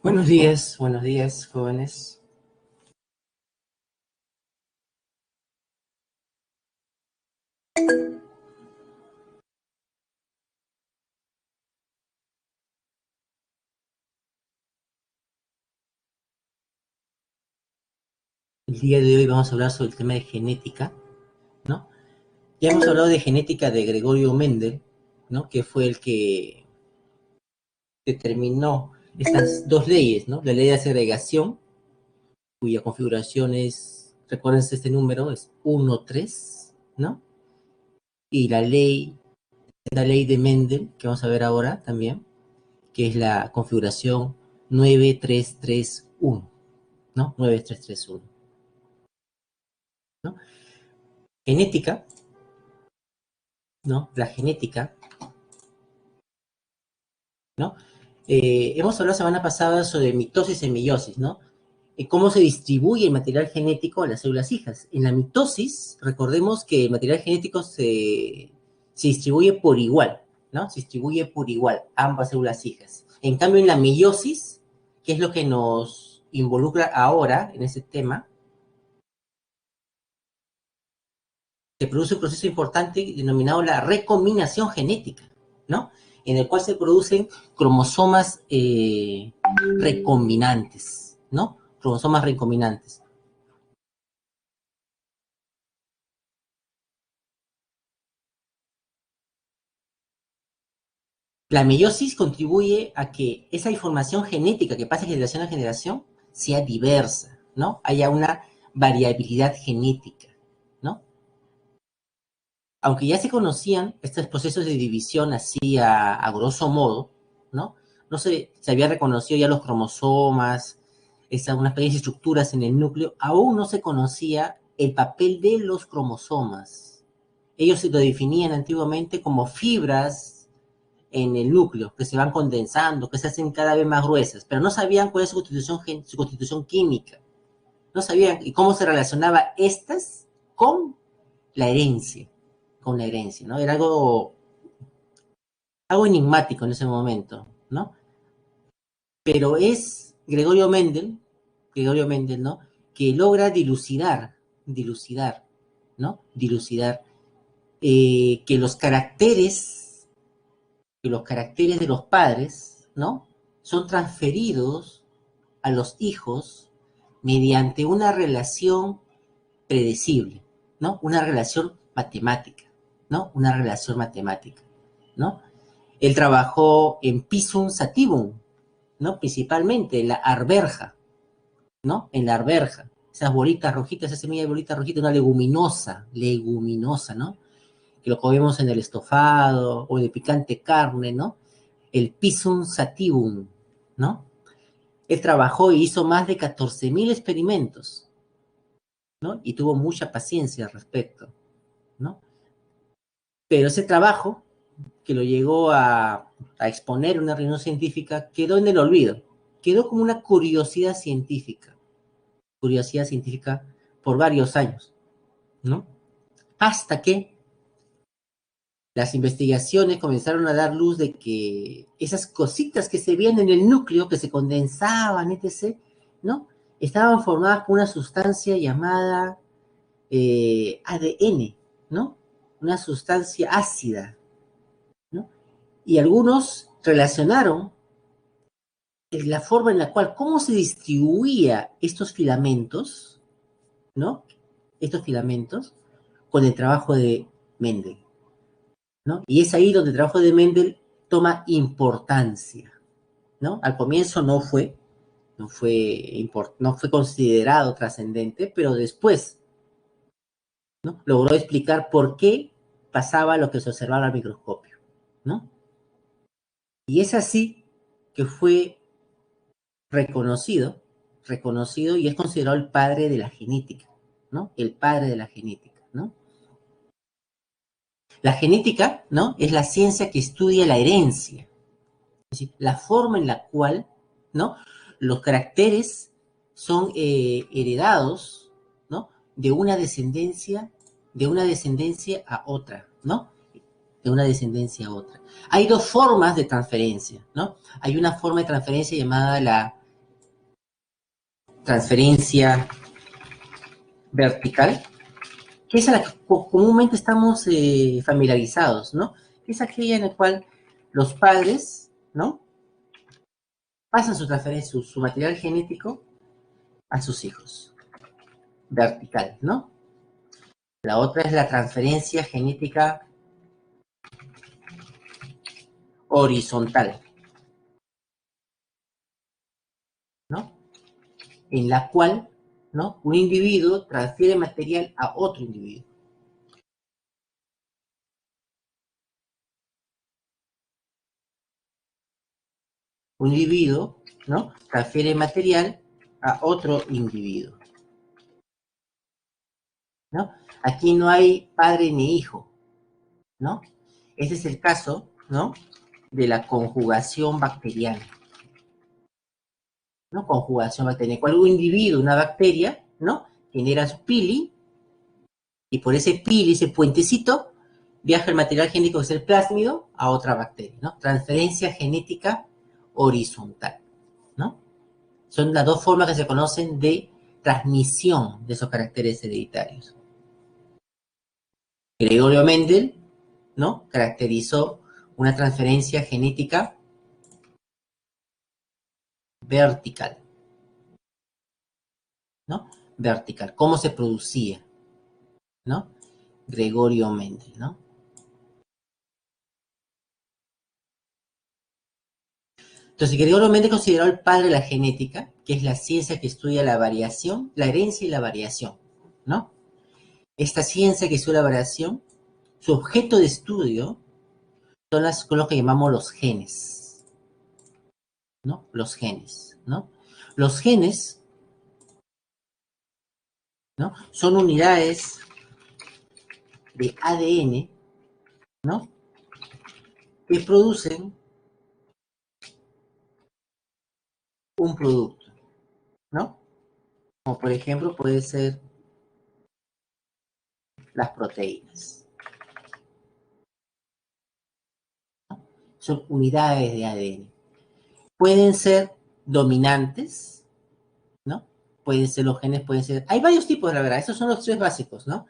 Buenos días, jóvenes. El día de hoy vamos a hablar sobre el tema de genética, ¿no? Ya hemos hablado de genética de Gregorio Mendel, ¿no? Que fue el que determinó estas dos leyes, ¿no? La ley de segregación, cuya configuración es, recuerden este número, es 1,3, ¿no? Y la ley de Mendel, que vamos a ver ahora también, que es la configuración 9331, ¿no? 9331, ¿no? Genética, ¿no? La genética, ¿no? Hemos hablado la semana pasada sobre mitosis y meiosis, ¿no? Cómo se distribuye el material genético a las células hijas. En la mitosis, recordemos que el material genético se distribuye por igual, ¿no? Se distribuye por igual, ambas células hijas. En cambio, en la meiosis, que es lo que nos involucra ahora en ese tema, se produce un proceso importante denominado la recombinación genética, ¿no? En el cual se producen cromosomas recombinantes, ¿no? Cromosomas recombinantes. La meiosis contribuye a que esa información genética que pasa de generación a generación sea diversa, ¿no? Haya una variabilidad genética, ¿no? Aunque ya se conocían estos procesos de división así a grosso modo, ¿no? No se había reconocido ya los cromosomas, unas pequeñas estructuras en el núcleo, aún no se conocía el papel de los cromosomas. Ellos se lo definían antiguamente como fibras en el núcleo, que se van condensando, que se hacen cada vez más gruesas, pero no sabían cuál es su constitución química, no sabían y cómo se relacionaba estas con la herencia, ¿no? Era algo enigmático en ese momento, ¿no? Pero es Gregorio Mendel, ¿no? Que logra dilucidar, ¿no? Dilucidar que los caracteres de los padres, ¿no? Son transferidos a los hijos mediante una relación predecible, ¿no? Una relación matemática, ¿no? Una relación matemática, ¿no? Él trabajó en Pisum sativum, ¿no? Principalmente en la arberja, ¿no? En la arberja. Esas bolitas rojitas, esa semilla de bolitas rojitas, una leguminosa, ¿no? Que lo comemos en el estofado o de picante carne, ¿no? El Pisum sativum, ¿no? Él trabajó y hizo más de 14.000 experimentos, ¿no? Y tuvo mucha paciencia al respecto, ¿no? Pero ese trabajo que lo llegó a exponer en una reunión científica quedó en el olvido, quedó como una curiosidad científica por varios años, ¿no? Hasta que las investigaciones comenzaron a dar luz de que esas cositas que se veían en el núcleo, que se condensaban, etc., ¿no? Estaban formadas por una sustancia llamada ADN, ¿no? Una sustancia ácida, ¿no? Y algunos relacionaron la forma en la cual, cómo se distribuía estos filamentos, ¿no? Estos filamentos con el trabajo de Mendel, ¿no? Y es ahí donde el trabajo de Mendel toma importancia, ¿no? Al comienzo no fue considerado trascendente, pero después, ¿no? Logró explicar por qué pasaba lo que se observaba al microscopio, ¿no? Y es así que fue reconocido, reconocido y es considerado el padre de la genética, ¿no? El padre de la genética, ¿no? La genética, ¿no? Es la ciencia que estudia la herencia, es decir, la forma en la cual, ¿no? Los caracteres son heredados, ¿no? De una descendencia a otra, ¿no? de una descendencia a otra. Hay dos formas de transferencia, ¿no? Hay una forma de transferencia llamada la transferencia vertical, que es a la que comúnmente estamos familiarizados, ¿no? Es aquella en la cual los padres, ¿no? Pasan su transferencia, su material genético a sus hijos. Vertical, ¿no? La otra es la transferencia genética horizontal, ¿no? En la cual, ¿no? Un individuo transfiere material a otro individuo. Un individuo, ¿no? Transfiere material a otro individuo, ¿no? Aquí no hay padre ni hijo, ¿no? Ese es el caso, ¿no? De la conjugación bacteriana, ¿no? Conjugación bacteriana. Cuando un individuo, una bacteria, ¿no? Genera su pili, y por ese pili, ese puentecito, viaja el material genético que es el plásmido a otra bacteria, ¿no? Transferencia genética horizontal, ¿no? Son las dos formas que se conocen de transmisión de esos caracteres hereditarios. Gregorio Mendel, ¿no? Caracterizó una transferencia genética vertical, ¿no? Vertical. ¿Cómo se producía? ¿No? Gregorio Mendel, ¿no? Entonces, Gregorio Mendel consideró el padre de la genética, que es la ciencia que estudia la variación, la herencia y la variación, ¿no? Esta ciencia que estudia la variación, su objeto de estudio son lo que llamamos los genes, ¿no? Los genes, ¿no? Los genes, ¿no? Son unidades de ADN, ¿no? Que producen un producto, ¿no? Como por ejemplo puede ser las proteínas. Son unidades de ADN. Pueden ser dominantes, ¿no? Pueden ser los genes, pueden ser... Hay varios tipos, la verdad, esos son los tres básicos, ¿no?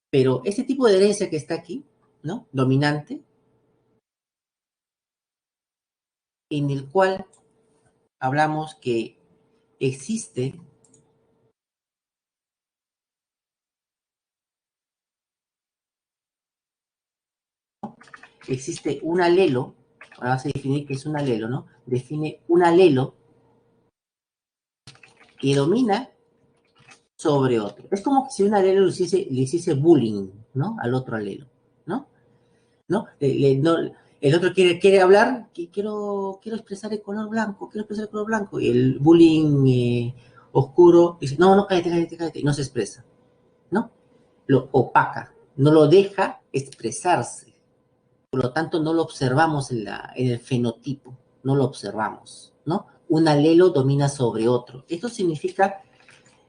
Pero este tipo de herencia que está aquí, ¿no? Dominante, en el cual hablamos que existe un alelo, ahora vamos a definir qué es un alelo, ¿no? Define un alelo que domina sobre otro. Es como si un alelo le hiciese bullying, ¿no? Al otro alelo, ¿no? ¿No? No, el otro quiere hablar, quiero expresar el color blanco, quiero expresar el color blanco, y el bullying oscuro dice, no, cállate, y no se expresa, ¿no? Lo opaca, no lo deja expresarse, por lo tanto no lo observamos en el fenotipo, no lo observamos, ¿no? Un alelo domina sobre otro. Esto significa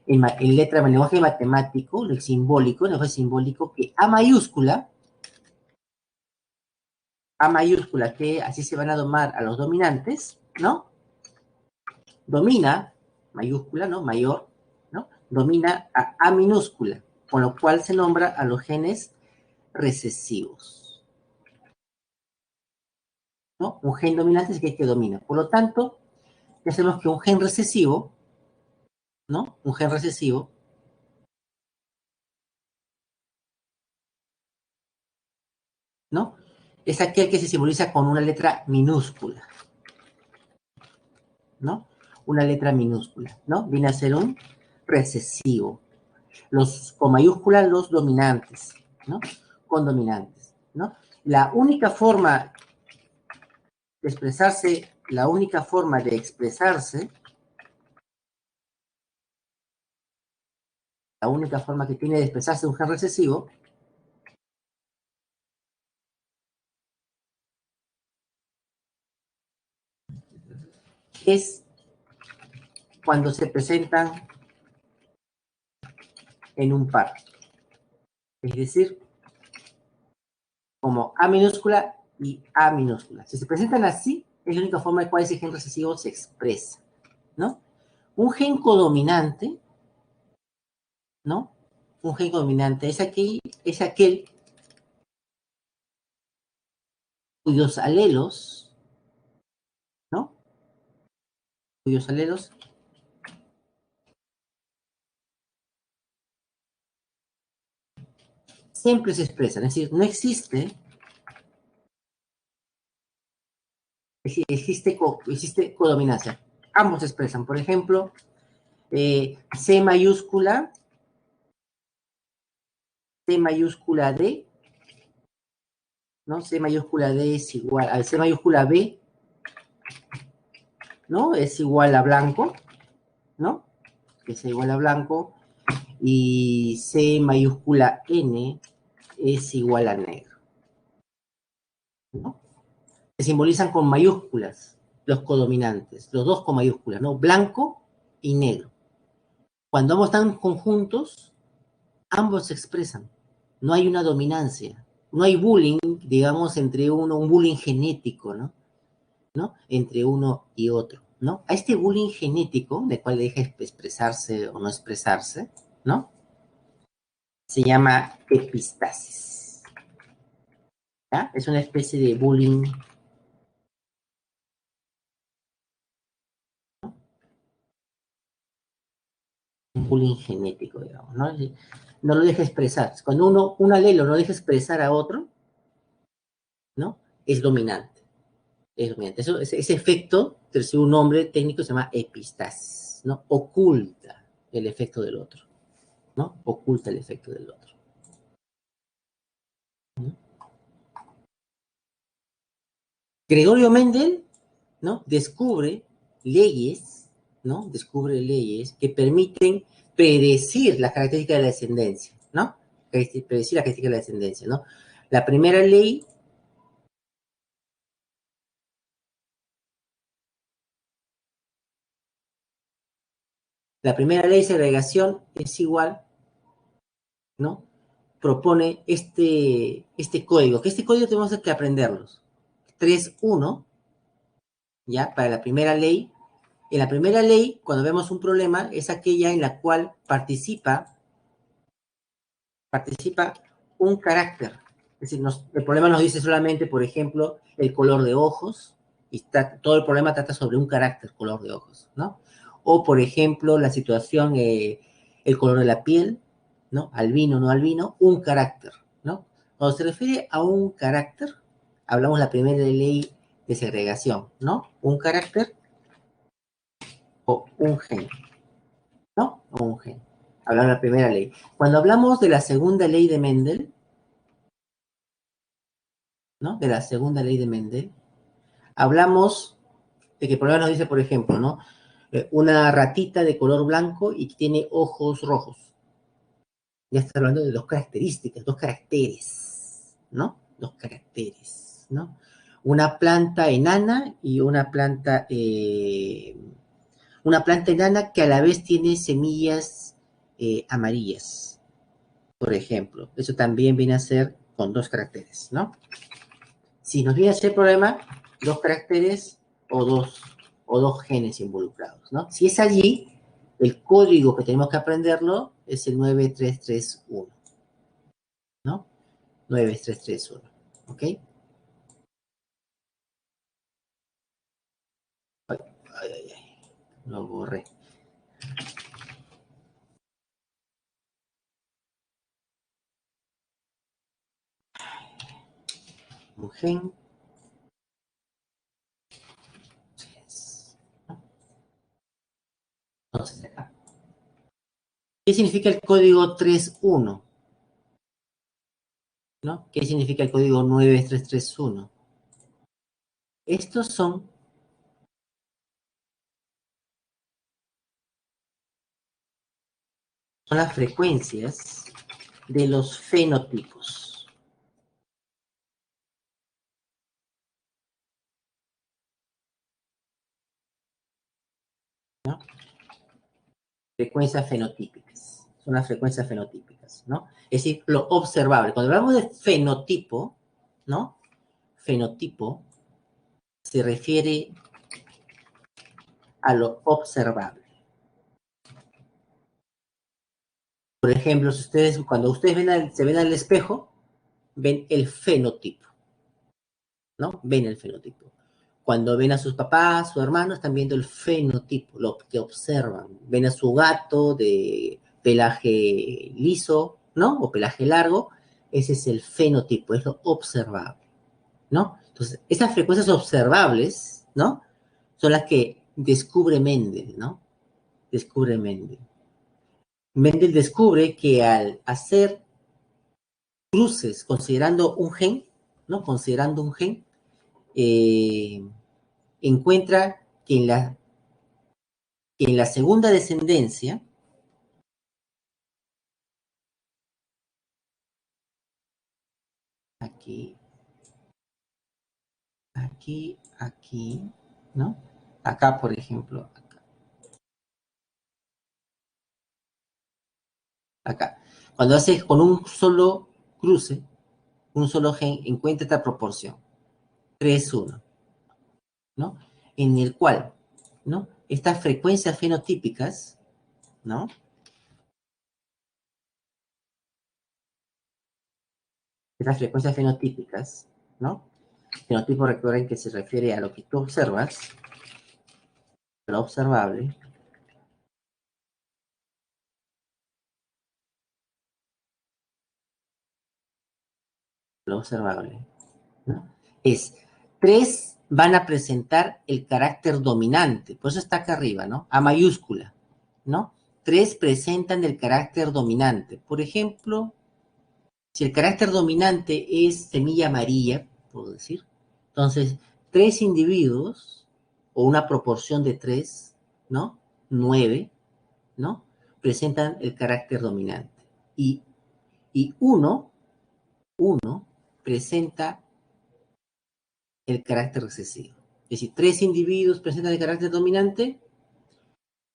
en letra, en lenguaje matemático, el lenguaje simbólico, que A mayúscula, que así se van a domar a los dominantes, ¿no? Domina, mayúscula, ¿no? Mayor, ¿no? Domina a minúscula, con lo cual se nombra a los genes recesivos, ¿no? Un gen dominante es aquel que domina. Por lo tanto, ya sabemos que un gen recesivo, ¿no? Un gen recesivo, ¿no? Es aquel que se simboliza con una letra minúscula, ¿no? Una letra minúscula, ¿no? Viene a ser un recesivo. Los con mayúsculas, los dominantes, ¿no? Con dominantes, ¿no? La única forma de expresarse, la única forma de expresarse, la única forma que tiene de expresarse un gen recesivo es cuando se presentan en un par. Es decir, como A minúscula y A minúscula. Si se presentan así, es la única forma en cual ese gen recesivo se expresa, ¿no? Un gen codominante, ¿no? Un gen codominante es aquel cuyos alelos, ¿no? Cuyos alelos siempre se expresan. Es decir, no existe, existe codominancia. Ambos se expresan. Por ejemplo, C mayúscula D, ¿no? C mayúscula D es igual a C mayúscula B, ¿no? Es igual a blanco, ¿no? Que es igual a blanco. Y C mayúscula N es igual a negro, ¿no? Se simbolizan con mayúsculas los codominantes, los dos con mayúsculas, ¿no? Blanco y negro. Cuando ambos están conjuntos, ambos se expresan. No hay una dominancia. No hay bullying, digamos, entre uno, un bullying genético, ¿no? ¿No? Entre uno y otro, ¿no? A este bullying genético, de cual deja expresarse o no expresarse, ¿no? Se llama epistasis, ¿ya? Es una especie de bullying, un bullying genético, digamos, ¿no? No lo deja expresar. Cuando un alelo no deja expresar a otro, ¿no? Es dominante. Es dominante. Ese efecto, recibe un nombre técnico, se llama epistasis, ¿no? Oculta el efecto del otro, ¿no? Oculta el efecto del otro. ¿No? Gregorio Mendel, ¿no? Descubre leyes, ¿no? Descubre leyes que permiten predecir las características de la descendencia, ¿no? Predecir las características de la descendencia, ¿no? La primera ley, la primera ley de segregación es igual, ¿no? Propone este código, que este código tenemos que aprenderlos. 3.1, ¿ya? Para la primera ley. En la primera ley, cuando vemos un problema, es aquella en la cual participa un carácter. Es decir, el problema nos dice solamente, por ejemplo, el color de ojos, y todo el problema trata sobre un carácter, color de ojos, ¿no? O, por ejemplo, la situación, el color de la piel, ¿no? Albino, no albino, un carácter, ¿no? Cuando se refiere a un carácter, hablamos de la primera ley de segregación, ¿no? Un carácter o un gen, ¿no? O un gen. Hablamos de la primera ley. Cuando hablamos de la segunda ley de Mendel, ¿no? De la segunda ley de Mendel, hablamos de que el problema nos dice, por ejemplo, ¿no? Una ratita de color blanco y que tiene ojos rojos. Ya está hablando de dos características, dos caracteres, ¿no? Dos caracteres, ¿no? Una planta enana y una planta enana que a la vez tiene semillas amarillas, por ejemplo. Eso también viene a ser con dos caracteres, ¿no? Si nos viene a ser problema, dos caracteres o dos genes involucrados, ¿no? Si es allí, el código que tenemos que aprenderlo es el 9331, ¿no? 9331, ¿ok? Ay, ay, ay, ay, lo borré. Un gen. Entonces, acá. ¿Qué significa el código 31? ¿No? ¿Qué significa el código 9331? Estos son las frecuencias de los fenotipos, ¿no? Frecuencias fenotípicas. Son las frecuencias fenotípicas, ¿no? Es decir, lo observable. Cuando hablamos de fenotipo, ¿no? Fenotipo se refiere a lo observable. Por ejemplo, si ustedes, cuando ustedes se ven al espejo, ven el fenotipo, ¿no? Ven el fenotipo. Cuando ven a sus papás, sus hermanos, están viendo el fenotipo, lo que observan. Ven a su gato de pelaje liso, ¿no? O pelaje largo. Ese es el fenotipo, es lo observable, ¿no? Entonces, esas frecuencias observables, ¿no? Son las que descubre Mendel, ¿no? Descubre Mendel. Mendel descubre que al hacer cruces considerando un gen, ¿no? Considerando un gen, encuentra que en la segunda descendencia, aquí, aquí, ¿no? Acá, por ejemplo, acá. Cuando haces con un solo cruce, un solo gen, encuentra esta proporción, 3:1, ¿no? En el cual, ¿no? Estas frecuencias fenotípicas, ¿no? Estas frecuencias fenotípicas, ¿no? Fenotipo, recuerden que se refiere a lo que tú observas, lo observable, lo observable, ¿no? Es 3 van a presentar el carácter dominante, por eso está acá arriba, ¿no? A mayúscula, ¿no? 3 presentan el carácter dominante. Por ejemplo, si el carácter dominante es semilla amarilla, puedo decir, entonces 3 individuos, o una proporción de 3, ¿no? 9, ¿no? Presentan el carácter dominante. Y uno presenta el carácter recesivo. Es decir, 3 individuos presentan el carácter dominante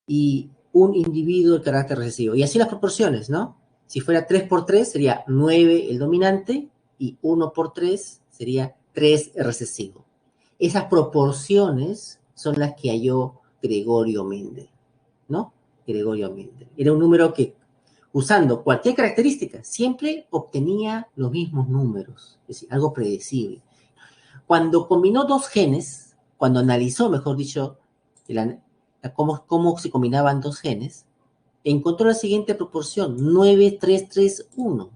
y un individuo el carácter recesivo. Y así las proporciones, ¿no? Si fuera 3 por 3 sería 9 el dominante y 1 por 3 sería 3 el recesivo. Esas proporciones son las que halló Gregorio Mendel, ¿no? Gregorio Mendel. Era un número que, usando cualquier característica, siempre obtenía los mismos números, es decir, algo predecible. Cuando combinó dos genes, cuando analizó, mejor dicho, cómo se combinaban dos genes, encontró la siguiente proporción, 9:3:3:1,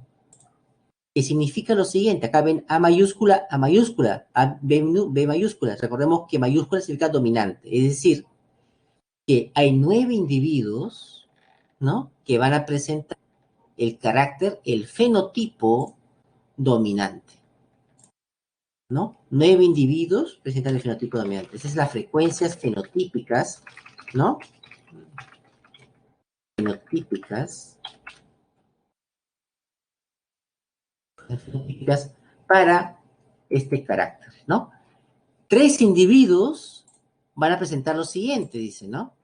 que significa lo siguiente, acá ven A mayúscula, B mayúscula, recordemos que mayúscula significa dominante, es decir, que hay 9 individuos, ¿no?, que van a presentar el carácter, el fenotipo dominante, ¿no? 9 individuos presentan el fenotipo dominante. Esas son las frecuencias fenotípicas, ¿no? Fenotípicas para este carácter, ¿no? 3 individuos van a presentar lo siguiente, dice, ¿no?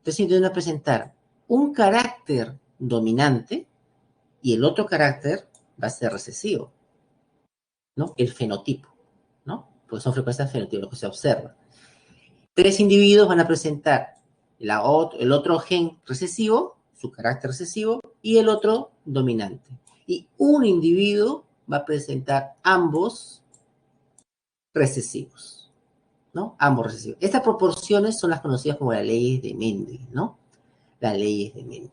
3 individuos van a presentar un carácter dominante y el otro carácter va a ser recesivo, ¿no? El fenotipo, ¿no? Pues son frecuencias fenotípicas, lo que se observa. 3 individuos van a presentar el otro gen recesivo, su carácter recesivo, y el otro dominante. Y un individuo va a presentar ambos recesivos, ¿no? Ambos recesivos. Estas proporciones son las conocidas como las leyes de Mendel, ¿no? Las leyes de Mendel.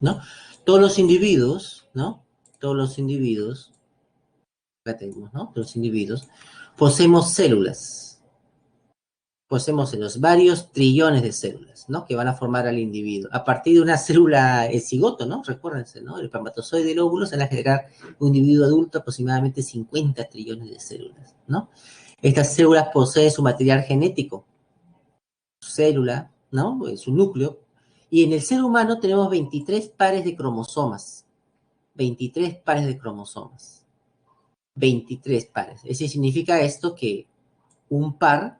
¿No? Todos los individuos, ¿no? Todos los individuos, acá tenemos, ¿no? Todos los individuos, poseemos células, varios trillones de células, ¿no? Que van a formar al individuo. A partir de una célula, el cigoto, ¿no? Recuérdense, ¿no? El espermatozoide y el óvulo se van a generar un individuo adulto aproximadamente 50 trillones de células, ¿no? Estas células poseen su material genético, su célula, ¿no? Su núcleo. Y en el ser humano tenemos 23 pares de cromosomas. 23 pares de cromosomas. 23 pares. Eso significa esto que un par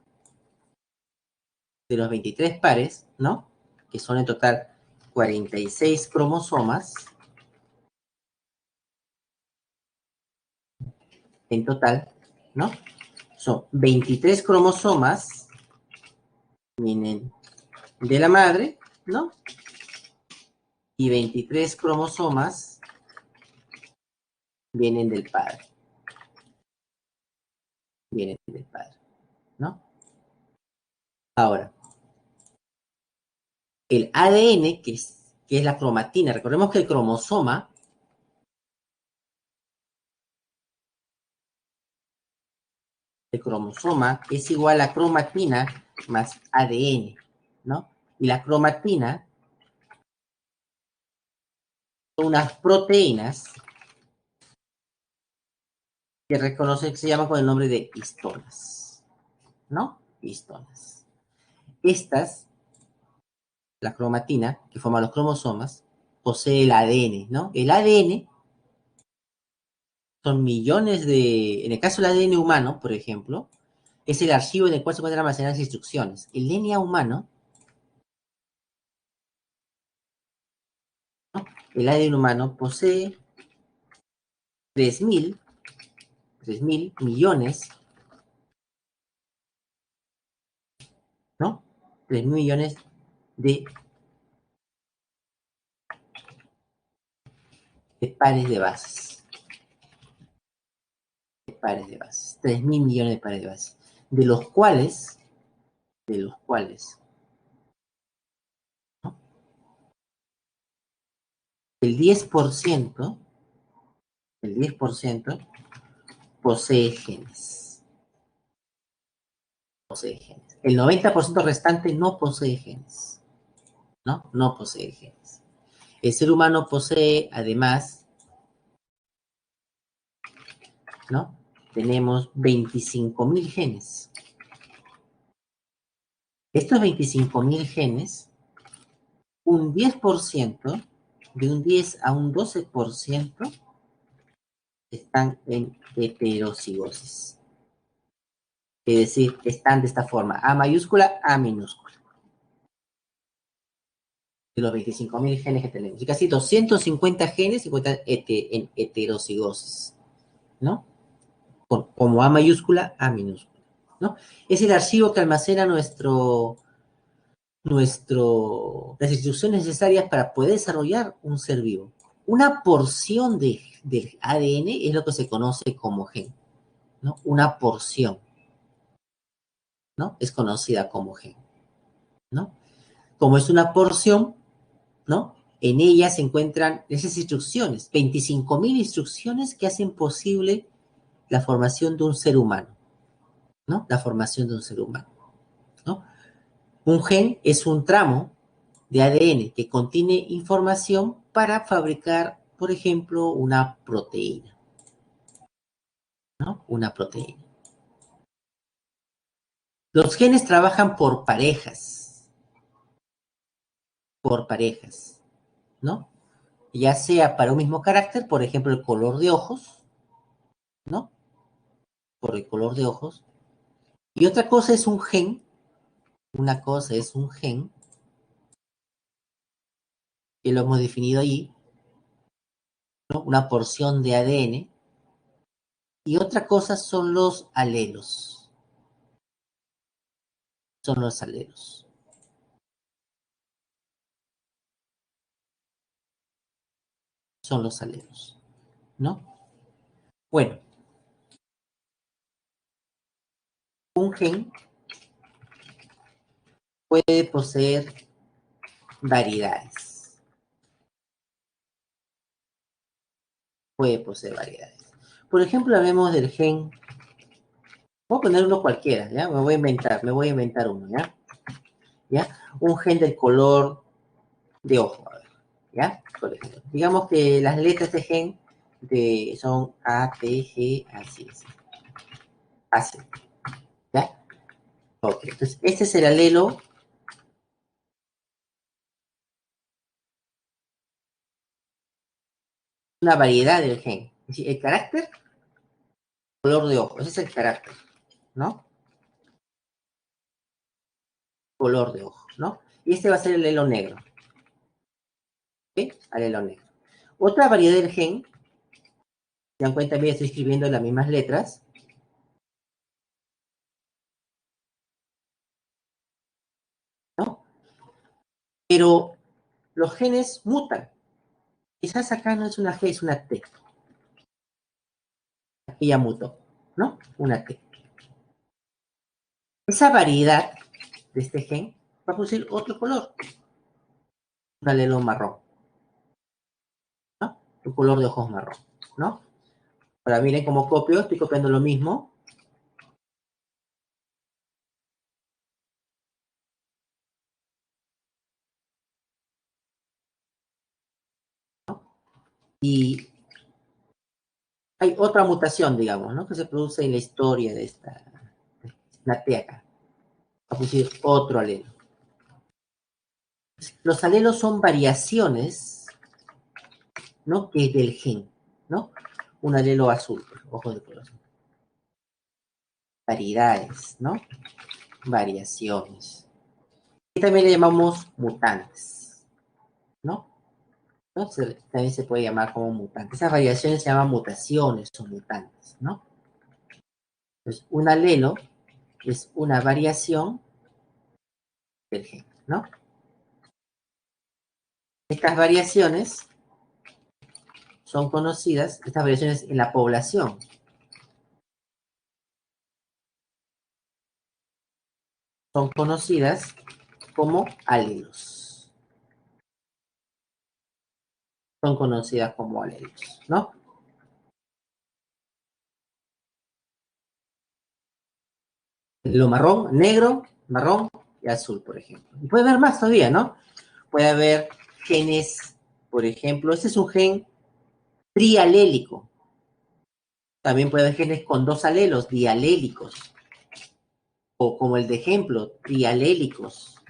de los 23 pares, ¿no? Que son en total 46 cromosomas, en total, ¿no? Son 23 cromosomas, vienen de la madre, ¿no? Y 23 cromosomas vienen del padre. Vienen del padre, ¿no? Ahora, el ADN, que es la cromatina, recordemos que el cromosoma es igual a cromatina más ADN, ¿no? Y la cromatina son unas proteínas que se llaman con el nombre de histonas, ¿no? Histonas. Estas, la cromatina, que forma los cromosomas, posee el ADN, ¿no? El ADN son millones en el caso del ADN humano, por ejemplo, es el archivo en el cual se encuentran almacenadas las instrucciones. El DNA humano, ¿no? El ADN humano posee 3.000 millones, ¿no? 3.000 millones de, de pares de bases. De pares de bases. 3.000 millones de pares de bases. De los cuales, ¿no? El 10%, el 10% posee genes. Posee genes. El 90% restante no posee genes. ¿No? No posee genes. El ser humano posee, además, ¿no? Tenemos 25.000 genes. Estos 25.000 genes, un 10%, de un 10 a un 12%, están en heterocigosis. Es decir, están de esta forma, A mayúscula, A minúscula. De los 25.000 genes que tenemos. Y casi 250 genes se encuentran en heterocigosis, ¿no? Como A mayúscula, A minúscula, ¿no? Es el archivo que almacena las instrucciones necesarias para poder desarrollar un ser vivo. Una porción del ADN es lo que se conoce como gen, ¿no? Una porción, ¿no? Es conocida como gen, ¿no? Como es una porción, ¿no? En ella se encuentran esas instrucciones, 25.000 instrucciones que hacen posible la formación de un ser humano, ¿no? La formación de un ser humano, ¿no? Un gen es un tramo de ADN que contiene información para fabricar, por ejemplo, una proteína, ¿no? Una proteína. Los genes trabajan por parejas, ¿no? Ya sea para un mismo carácter, por ejemplo, el color de ojos, ¿no? Por el color de ojos. Y otra cosa es un gen, una cosa es un gen, que lo hemos definido allí, ¿no? Una porción de ADN, y otra cosa son los alelos, son los alelos, son los alelos, ¿no? Bueno, un gen puede poseer variedades, puede poseer variedades. Por ejemplo, hablemos del gen, voy a poner uno cualquiera, ¿ya? Me voy a inventar uno, ¿ya? ¿Ya? Un gen del color de ojo, a ver, ¿ya? Por ejemplo, digamos que las letras de gen son A, T, G, así, así, ¿ya? Ok, entonces este es el alelo, una variedad del gen. Es decir, el carácter, color de ojo, ese es el carácter, ¿no? color de ojo, ¿no? Y este va a ser el alelo negro. ¿Ok? Alelo negro. Otra variedad del gen, se dan cuenta, bien, estoy escribiendo las mismas letras, ¿no? Pero los genes mutan. Quizás acá no es una G, es una T. Aquí ya mutó, ¿no? Una T. Esa variedad de este gen va a producir otro color, un alelo marrón, ¿no? Un color de ojos marrón, ¿no? Ahora miren cómo copio, estoy copiando lo mismo, y hay otra mutación, digamos, ¿no? Que se produce en la historia de la T acá. Va a producir otro alelo. Los alelos son variaciones, ¿no? Que del gen, ¿no? Un alelo azul, ojo de color. Variedades, ¿no? Variaciones. Y también le llamamos mutantes, ¿no? ¿No? También se puede llamar como mutantes. Esas variaciones se llaman mutaciones o mutantes, ¿no? Entonces, un alelo es una variación del gen, ¿no? Estas variaciones son conocidas, estas variaciones en la población, son conocidas como alelos. Son conocidas como alelos, ¿no? Lo marrón, negro, marrón y azul, por ejemplo. Y puede haber más todavía, ¿no? Puede haber genes, por ejemplo, este es un gen trialélico. También puede haber genes con dos alelos, dialélicos. O como el de ejemplo, trialélicos,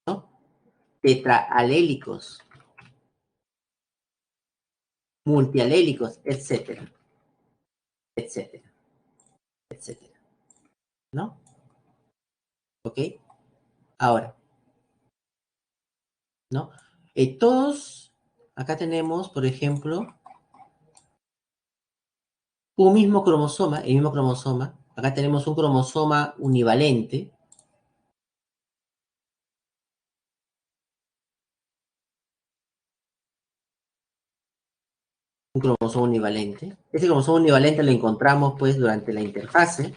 ¿no? Tetraalélicos, multialélicos, etcétera, etcétera, etcétera, ¿no? ¿Ok? Ahora, ¿no? Todos, acá tenemos, por ejemplo, un mismo cromosoma, el mismo cromosoma. Acá tenemos un cromosoma univalente, un cromosoma univalente. Este cromosoma univalente lo encontramos, pues, durante la interfase,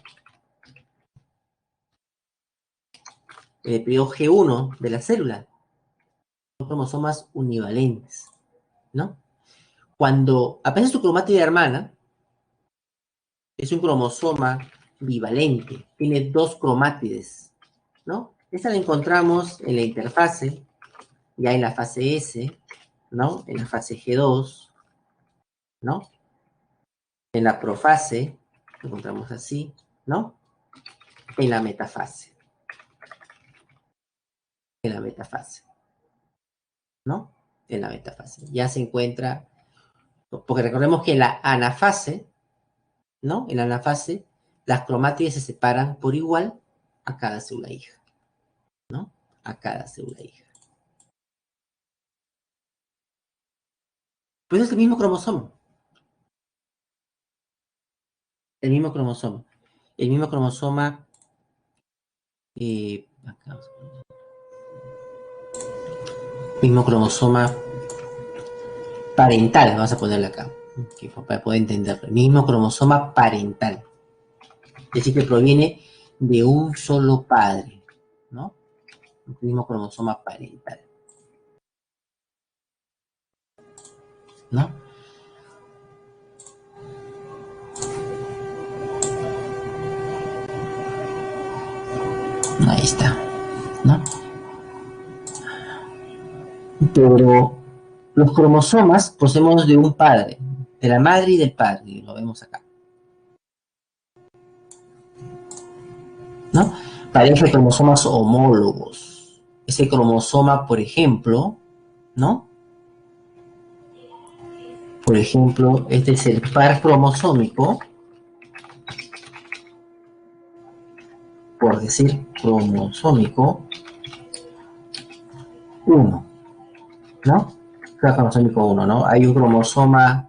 en el periodo G1 de la célula. Son cromosomas univalentes, ¿no? Cuando aparece su cromátide hermana, es un cromosoma bivalente, tiene dos cromátides, ¿no? Esta la encontramos en la interfase, ya en la fase S, ¿no? En la fase G2, ¿no? En la profase, lo encontramos así, ¿no? En la metafase, en la metafase, ¿no? En la metafase. Ya se encuentra, porque recordemos que en la anafase, ¿no? En la anafase, las cromátides se separan por igual a cada célula hija, ¿no? A cada célula hija. Pues es el mismo cromosoma, el mismo cromosoma, el mismo cromosoma, acá, mismo cromosoma parental, vamos a ponerle acá, para poder entenderlo, el mismo cromosoma parental, es decir, que proviene de un solo padre, ¿no? El mismo cromosoma parental, ¿no? Ahí está, ¿no? Pero los cromosomas procedemos de un padre, de la madre y del padre, lo vemos acá, ¿no? Pareja de cromosomas homólogos. Ese cromosoma, por ejemplo, ¿no? Por ejemplo, este es el par cromosómico por decir cromosómico 1, ¿no? Cromosómico 1, ¿no? Hay un cromosoma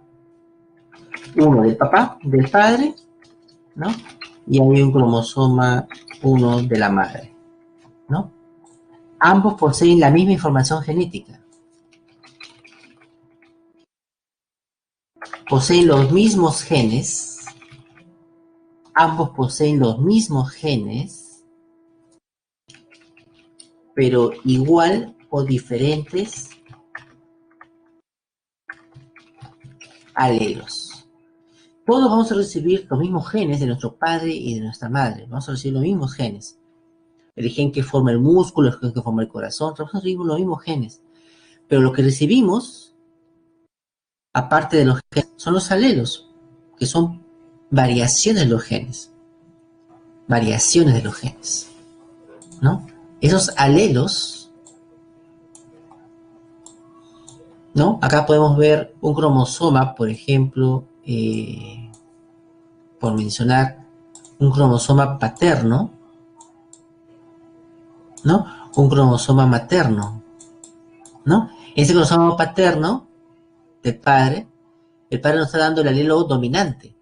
1 del papá, del padre, ¿no? Y hay un cromosoma 1 de la madre, ¿no? Ambos poseen la misma información genética. Poseen los mismos genes. Ambos poseen los mismos genes, pero igual o diferentes alelos. Todos vamos a recibir los mismos genes de nuestro padre y de nuestra madre. Vamos a recibir los mismos genes. El gen que forma el músculo, el gen que forma el corazón, todos recibimos los mismos genes. Pero lo que recibimos, aparte de los genes, son los alelos, que son variaciones de los genes. Variaciones de los genes, ¿no? Esos alelos, ¿no? Acá podemos ver un cromosoma, por ejemplo, por mencionar un cromosoma paterno, ¿no? Un cromosoma materno, ¿no? Ese cromosoma paterno del padre, el padre nos está dando el alelo dominante.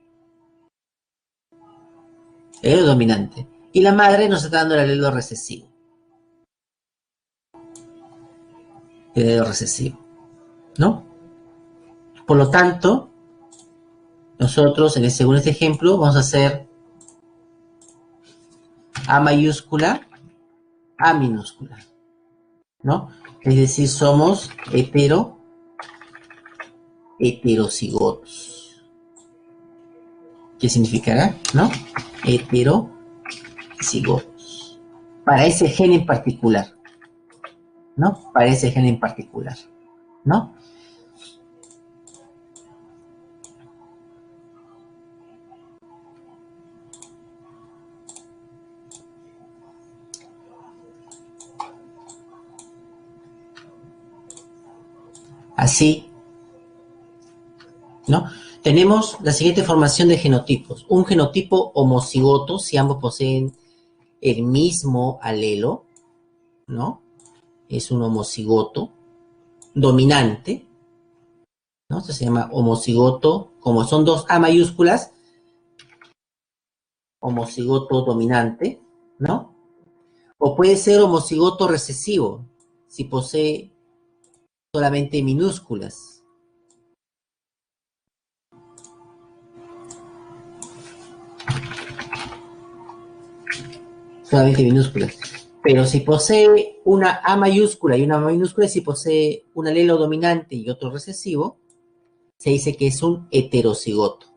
El alelo dominante. Y la madre nos está dando el alelo recesivo. El alelo recesivo, ¿no? Por lo tanto, nosotros, según este ejemplo, vamos a hacer A mayúscula, A minúscula, ¿no? Es decir, somos heterocigotos. ¿Qué significará? ¿No? Heterocigotos. Para ese gen en particular, ¿no? Para ese gen en particular, ¿no? Así, ¿no? Tenemos la siguiente formación de genotipos. Un genotipo homocigoto, si ambos poseen el mismo alelo, ¿no? Es un homocigoto dominante, ¿no? Esto se llama homocigoto, como son dos A mayúsculas, homocigoto dominante, ¿no? O puede ser homocigoto recesivo, si posee solamente minúsculas. Solamente minúsculas. Pero si posee una A mayúscula y una minúscula, si posee un alelo dominante y otro recesivo, se dice que es un heterocigoto,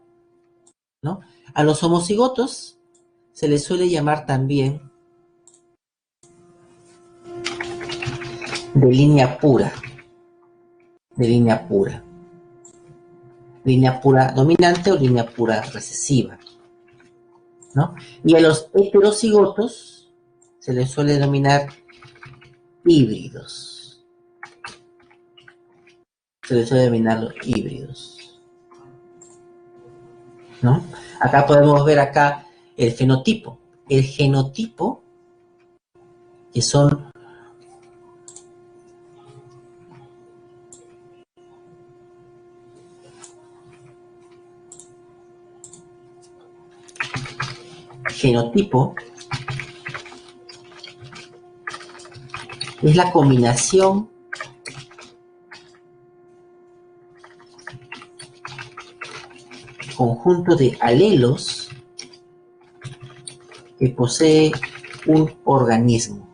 ¿no? A los homocigotos se les suele llamar también de línea pura. De línea pura. Línea pura dominante o línea pura recesiva, ¿no? Y a los heterocigotos se les suele denominar híbridos. Se les suele denominar los híbridos, ¿no? Acá podemos ver acá el fenotipo. El genotipo, que son genotipo, es la combinación conjunto de alelos que posee un organismo.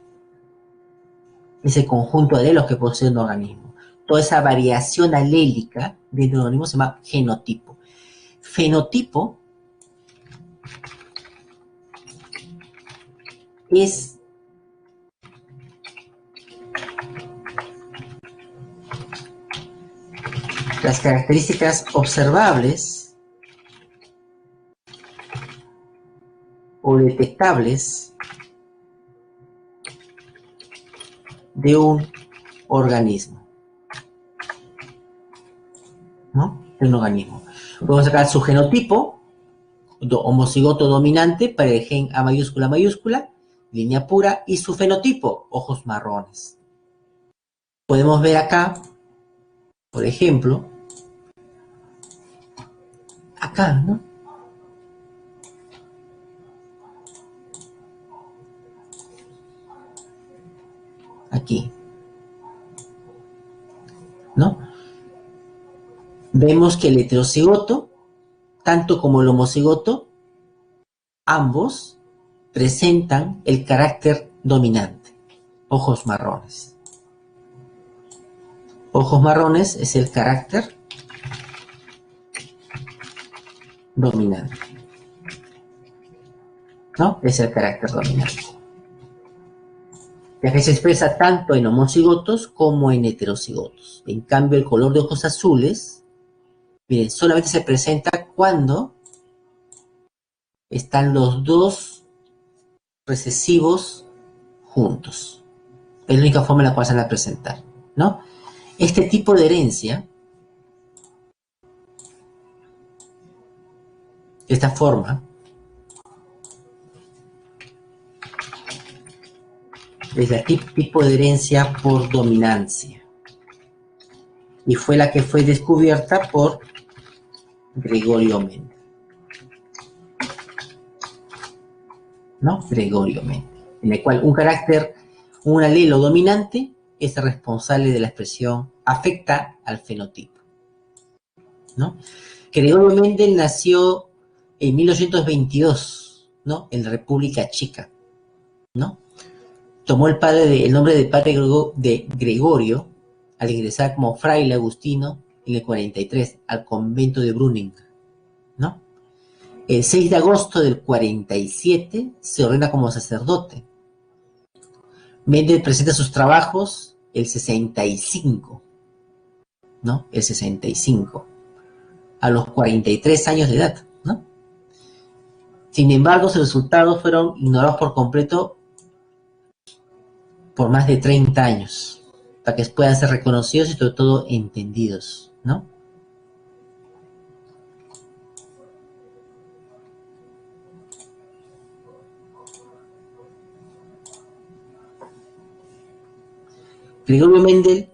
Ese conjunto de alelos que posee un organismo. Toda esa variación alélica dentro del organismo se llama genotipo. Fenotipo es las características observables o detectables de un organismo, ¿no? De un organismo. Podemos sacar su genotipo, homocigoto dominante para el gen A mayúscula mayúscula, línea pura, y su fenotipo, ojos marrones. Podemos ver acá, por ejemplo, acá, ¿no? Aquí, ¿no? Vemos que el heterocigoto, tanto como el homocigoto, ambos presentan el carácter dominante, ojos marrones. Ojos marrones es el carácter dominante, ¿no? Es el carácter dominante. Ya que se expresa tanto en homocigotos como en heterocigotos. En cambio, el color de ojos azules, miren, solamente se presenta cuando están los dos recesivos juntos. Es la única forma en la cual se van a presentar, ¿no? Este tipo de herencia, esta forma, es el tipo de herencia por dominancia. Y fue la que fue descubierta por Gregorio Mendel, ¿no? Gregorio Mendel, en el cual un alelo dominante es responsable de la expresión, afecta al fenotipo, ¿no? Gregorio Mendel nació en 1822, ¿no? En la República Checa, ¿no? Tomó el nombre de padre de Gregorio al ingresar como fraile agustino en el 43 al convento de Bruning, ¿no? El 6 de agosto del 47 se ordena como sacerdote. Mendel presenta sus trabajos el 65, ¿no? El 65, a los 43 años de edad, ¿no? Sin embargo, sus resultados fueron ignorados por completo por más de 30 años, para que puedan ser reconocidos y sobre todo entendidos, ¿no? Gregorio Mendel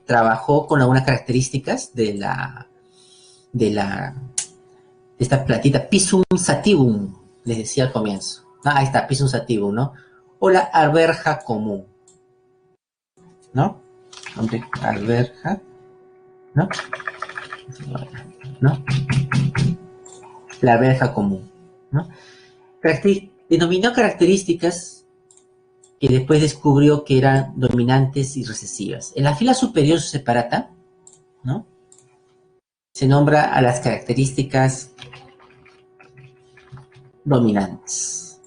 trabajó con algunas características de esta platita Pisum sativum, les decía al comienzo. Ahí está, Pisum sativum, ¿no? O la arberja común, ¿no? Arberja, ¿no? ¿No? La arberja común, ¿no? Denominó características que después descubrió que eran dominantes y recesivas. En la fila superior separata, ¿no? Se nombra a las características dominantes.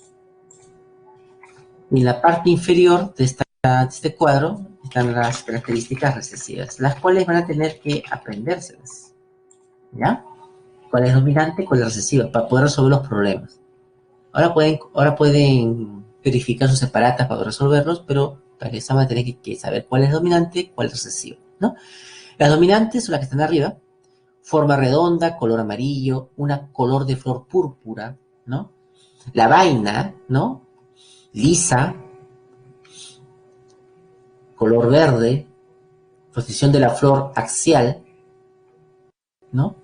Y en la parte inferior de este cuadro están las características recesivas, las cuales van a tener que aprendérselas, ¿ya? ¿Cuál es dominante, cuál es recesiva? Para poder resolver los problemas. Ahora pueden verificar sus separatas para resolverlos, pero para eso van a tener que saber cuál es dominante, cuál es recesiva, ¿no? Las dominantes son las que están arriba, forma redonda, color amarillo, una color de flor púrpura, ¿no? La vaina, ¿no? Lisa, color verde, posición de la flor axial, ¿no?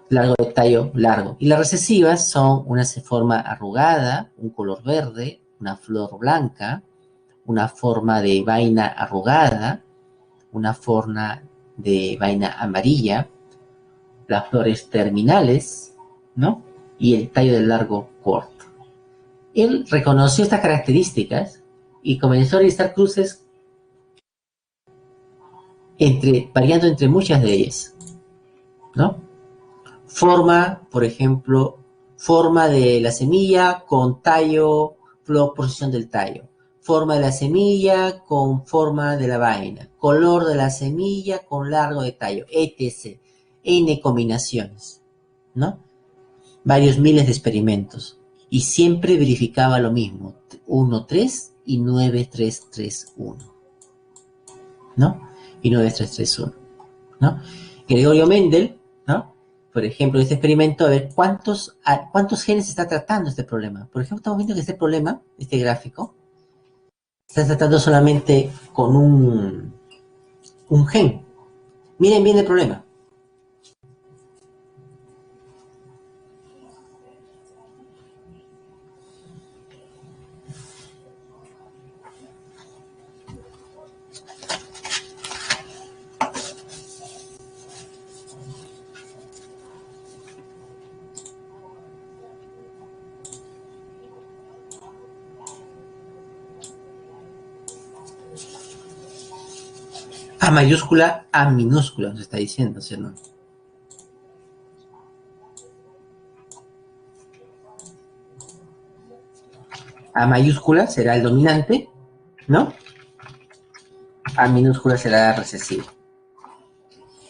Largo de tallo largo. Y las recesivas son una forma arrugada, un color verde, una flor blanca, una forma de vaina arrugada, una forma de vaina amarilla, las flores terminales, ¿no? Y el tallo del largo corto. Él reconoció estas características y comenzó a realizar cruces variando entre muchas de ellas, ¿no? Forma, por ejemplo, forma de la semilla con tallo, posición del tallo. Forma de la semilla con forma de la vaina. Color de la semilla con largo de tallo, etc. N combinaciones, ¿no? Varios miles de experimentos. Y siempre verificaba lo mismo. 1, 3 y 9, 3, 3, 1. ¿No? Y 9, 3, 3, 1. ¿No? Gregorio Mendel, ¿no? por ejemplo, en este experimento, a ver cuántos genes está tratando este problema. Por ejemplo, estamos viendo que este problema, este gráfico, está tratando solamente con un gen. Miren bien el problema. A mayúscula, A minúscula, nos está diciendo, ¿sí o no? A mayúscula será el dominante, ¿no? A minúscula será la recesiva.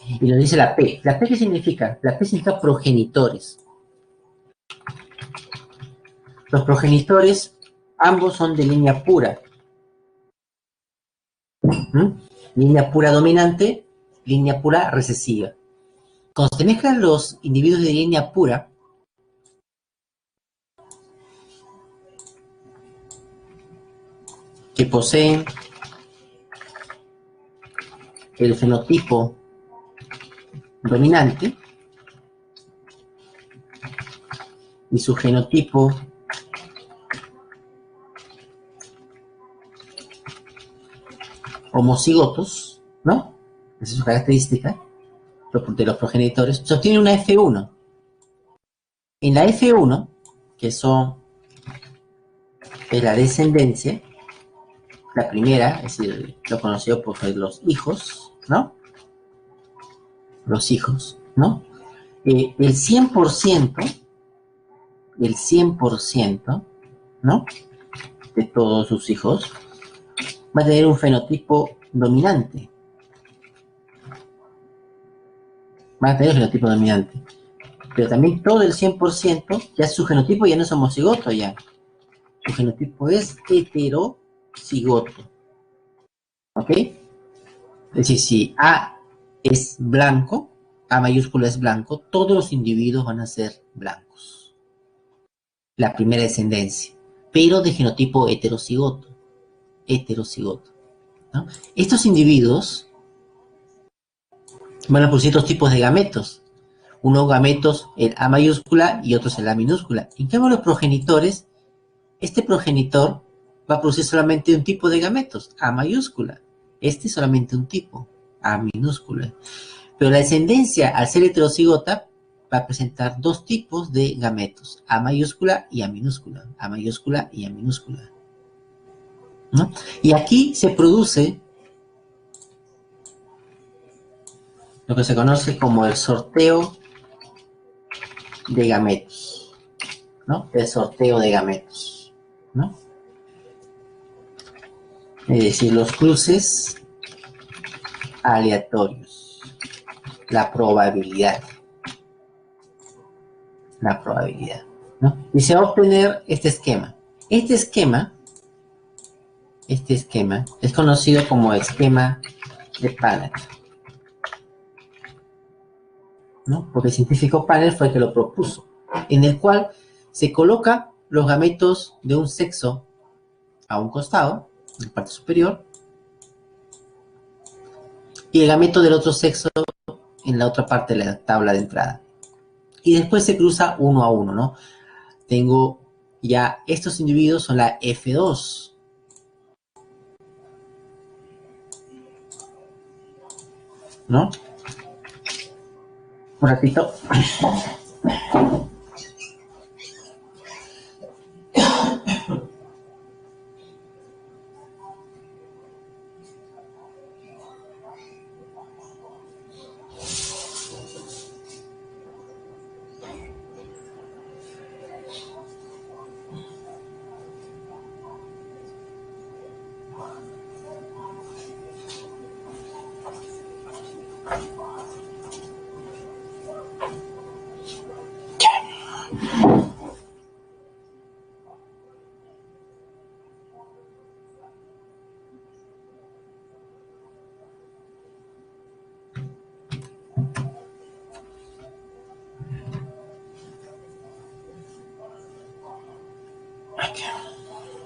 Y nos dice la P. ¿La P qué significa? La P significa progenitores. Los progenitores, ambos son de línea pura. Línea pura dominante, línea pura recesiva. Cuando se mezclan los individuos de línea pura, que poseen el fenotipo dominante y su genotipo homocigotos, ¿no? Esa es su característica de los progenitores. Se obtiene una F1. En la F1, que es la descendencia, la primera, es decir, lo conocido por los hijos, ¿no? Los hijos, ¿no? El 100%, ¿no? De todos sus hijos va a tener un fenotipo dominante. Pero también todo el 100%, ya su genotipo ya no es homocigoto ya. Su genotipo es heterocigoto. ¿Ok? Es decir, si A es blanco, A mayúscula es blanco, todos los individuos van a ser blancos. La primera descendencia, pero de genotipo heterocigoto. ¿No? Estos individuos van a producir dos tipos de gametos. Unos gametos el A mayúscula y otros el A minúscula. En cambio, los progenitores, este progenitor va a producir solamente un tipo de gametos, A mayúscula. Este solamente un tipo, A minúscula. Pero la descendencia, al ser heterocigota, va a presentar dos tipos de gametos, A mayúscula y A minúscula. A mayúscula y A minúscula. ¿No? Y aquí se produce lo que se conoce como el sorteo de gametos, ¿no? El sorteo de gametos, ¿no? Es decir, los cruces aleatorios, la probabilidad, ¿no? Y se va a obtener este esquema. Este esquema es conocido como esquema de Panel, ¿no? Porque el científico Panel fue el que lo propuso, en el cual se coloca los gametos de un sexo a un costado, en la parte superior, y el gameto del otro sexo en la otra parte de la tabla de entrada. Y después se cruza uno a uno, ¿no? Tengo ya estos individuos son la F2. ¿No? Un ratito.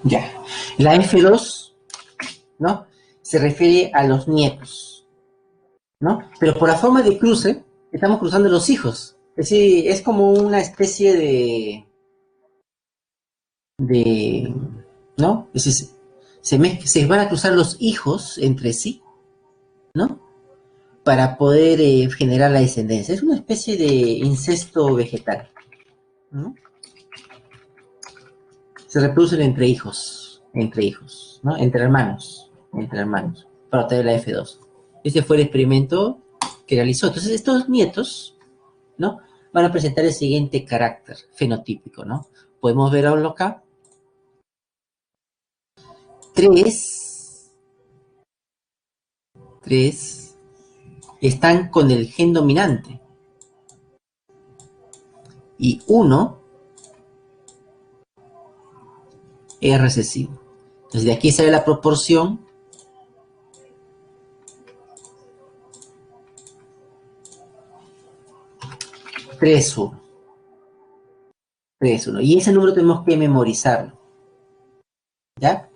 Ya. La F2, ¿no? Se refiere a los nietos, ¿no? Pero por la forma de cruce, estamos cruzando los hijos. Es decir, es como una especie de ¿no? Es decir, se van a cruzar los hijos entre sí, ¿no? Para poder generar la descendencia. Es una especie de incesto vegetal, ¿no? Se reproducen entre hijos, ¿no? Entre hermanos, para obtener la F2. Ese fue el experimento que realizó. Entonces, estos nietos, ¿no? Van a presentar el siguiente carácter fenotípico, ¿no? Podemos verlo acá. 3 están con el gen dominante y 1 es recesivo. Entonces, de aquí sale la proporción 3-1. 3-1. Y ese número tenemos que memorizarlo, ¿ya?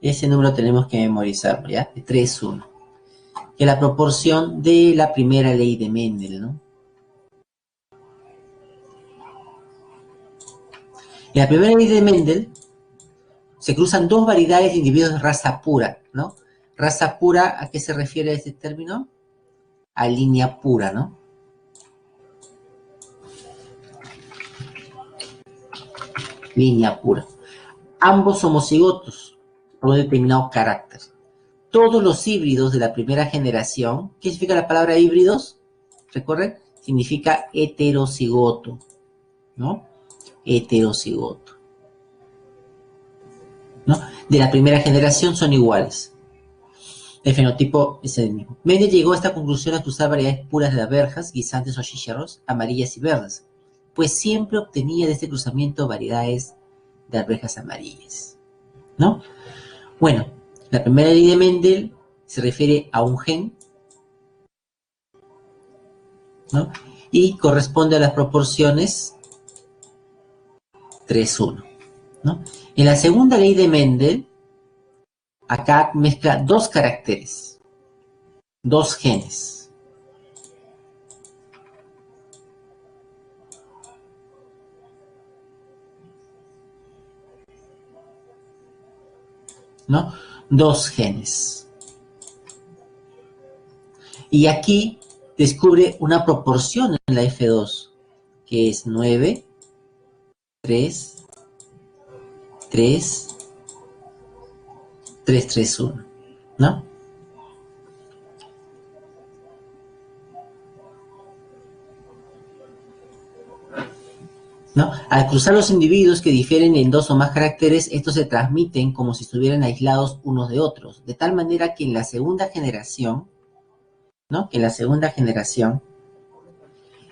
Ese número tenemos que memorizarlo, ¿ya? 3-1. Que es la proporción de la primera ley de Mendel, ¿no? En la primera ley de Mendel se cruzan dos variedades de individuos de raza pura, ¿no? Raza pura, ¿a qué se refiere este término? A línea pura, ¿no? Línea pura. Ambos homocigotos por un determinado carácter. Todos los híbridos de la primera generación, ¿qué significa la palabra híbridos? ¿Recuerden? Significa heterocigoto, ¿no? Heterocigoto, ¿no? De la primera generación son iguales. El fenotipo es el mismo. Mendel llegó a esta conclusión al cruzar variedades puras de abejas, guisantes o chícharos, amarillas y verdes, pues siempre obtenía de este cruzamiento variedades de arvejas amarillas, ¿no? Bueno, la primera ley de Mendel se refiere a un gen, ¿no? Y corresponde a las proporciones 3-1, ¿no? En la segunda ley de Mendel, acá mezcla dos caracteres, dos genes. ¿No? Dos genes. Y aquí descubre una proporción en la F2, que es 9, 3, 3, 3, 3, 1, ¿no? ¿No? Al cruzar los individuos que difieren en dos o más caracteres, estos se transmiten como si estuvieran aislados unos de otros, de tal manera que en la segunda generación, ¿no? Que en la segunda generación,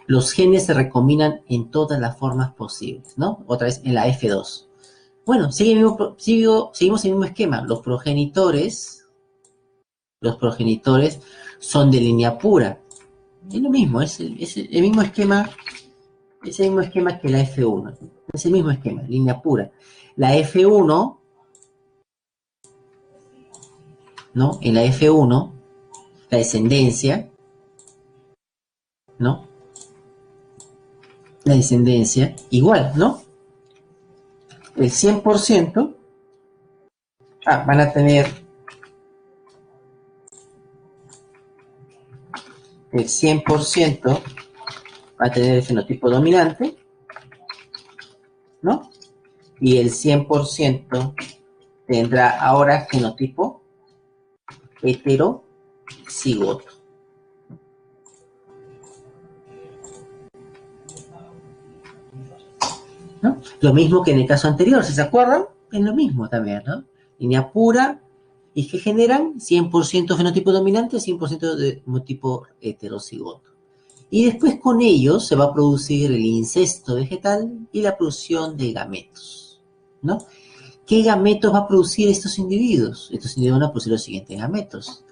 los genes se recombinan en todas las formas posibles, ¿no? Otra vez en la F2. Bueno, seguimos el mismo esquema. Los progenitores son de línea pura. Es lo mismo, es el mismo esquema. Es el mismo esquema que la F1. Es el mismo esquema, línea pura. La F1, ¿no? En la F1, la descendencia, ¿no? La descendencia, igual, ¿no? El 100%, van a tener el 100%, va a tener el fenotipo dominante, ¿no? Y el 100% tendrá ahora fenotipo heterocigoto. ¿No? Lo mismo que en el caso anterior, si se acuerdan, es lo mismo también, ¿no? Línea pura, y que generan 100% fenotipo dominante, 100% de fenotipo heterocigoto. Y después con ellos se va a producir el incesto vegetal y la producción de gametos, ¿no? ¿Qué gametos va a producir estos individuos? Estos individuos van a producir los siguientes gametos.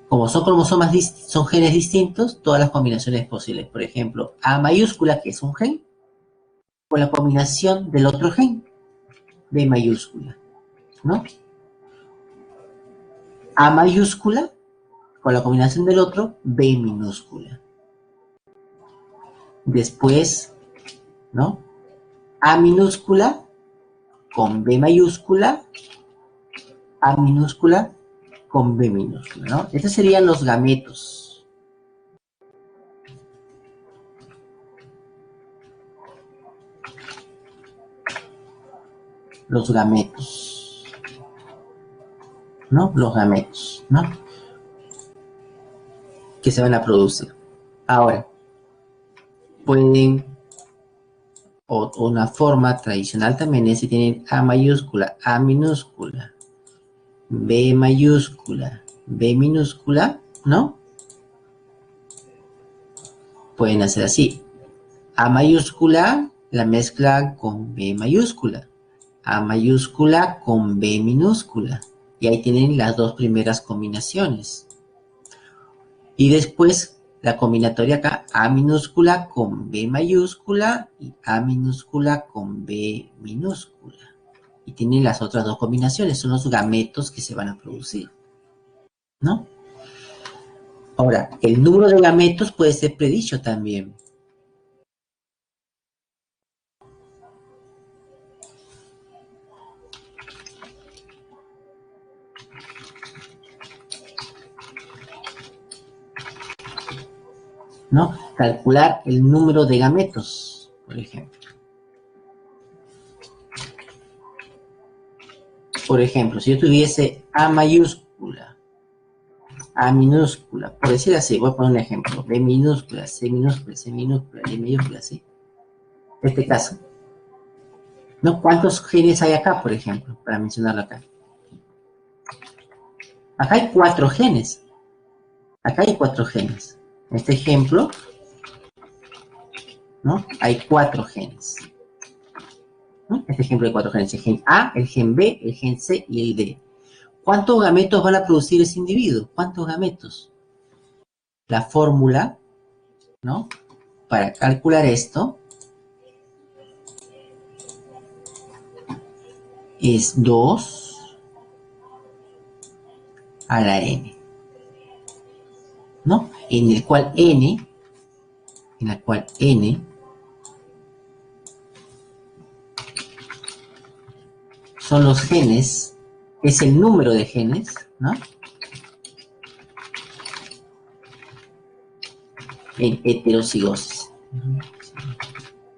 Como son cromosomas, son genes distintos, todas las combinaciones posibles. Por ejemplo, A mayúscula, que es un gen, con la combinación del otro gen. B mayúscula, ¿no? A mayúscula, con la combinación del otro, B minúscula. Después, ¿no? A minúscula con B mayúscula, A minúscula con B minúscula, ¿no? Estos serían los gametos. Los gametos, ¿no? Los gametos, ¿no? Que se van a producir. Ahora, pueden, o una forma tradicional también es si tienen A mayúscula, A minúscula, B mayúscula, B minúscula, ¿no? Pueden hacer así. A mayúscula la mezclan con B mayúscula. A mayúscula con B minúscula. Y ahí tienen las dos primeras combinaciones. Y después la combinatoria acá, A minúscula con B mayúscula y A minúscula con B minúscula. Y tienen las otras dos combinaciones, son los gametos que se van a producir, ¿no? Ahora, el número de gametos puede ser predicho también. ¿No? Calcular el número de gametos, por ejemplo. Por ejemplo, si yo tuviese A mayúscula, A minúscula, por decir así, voy a poner un ejemplo, B minúscula, C minúscula, C minúscula, D mayúscula, ¿sí? Este caso. ¿No? ¿Cuántos genes hay acá, por ejemplo? Para mencionarlo acá. Acá hay 4 genes. Acá hay 4 genes. En este ejemplo, ¿no? Hay 4 genes. ¿No? Este ejemplo de 4 genes. El gen A, el gen B, el gen C y el D. ¿Cuántos gametos van a producir ese individuo? ¿Cuántos gametos? La fórmula, ¿no? Para calcular esto es 2 a la n, ¿no? En el cual n son los genes, es el número de genes, ¿no? En heterocigosis.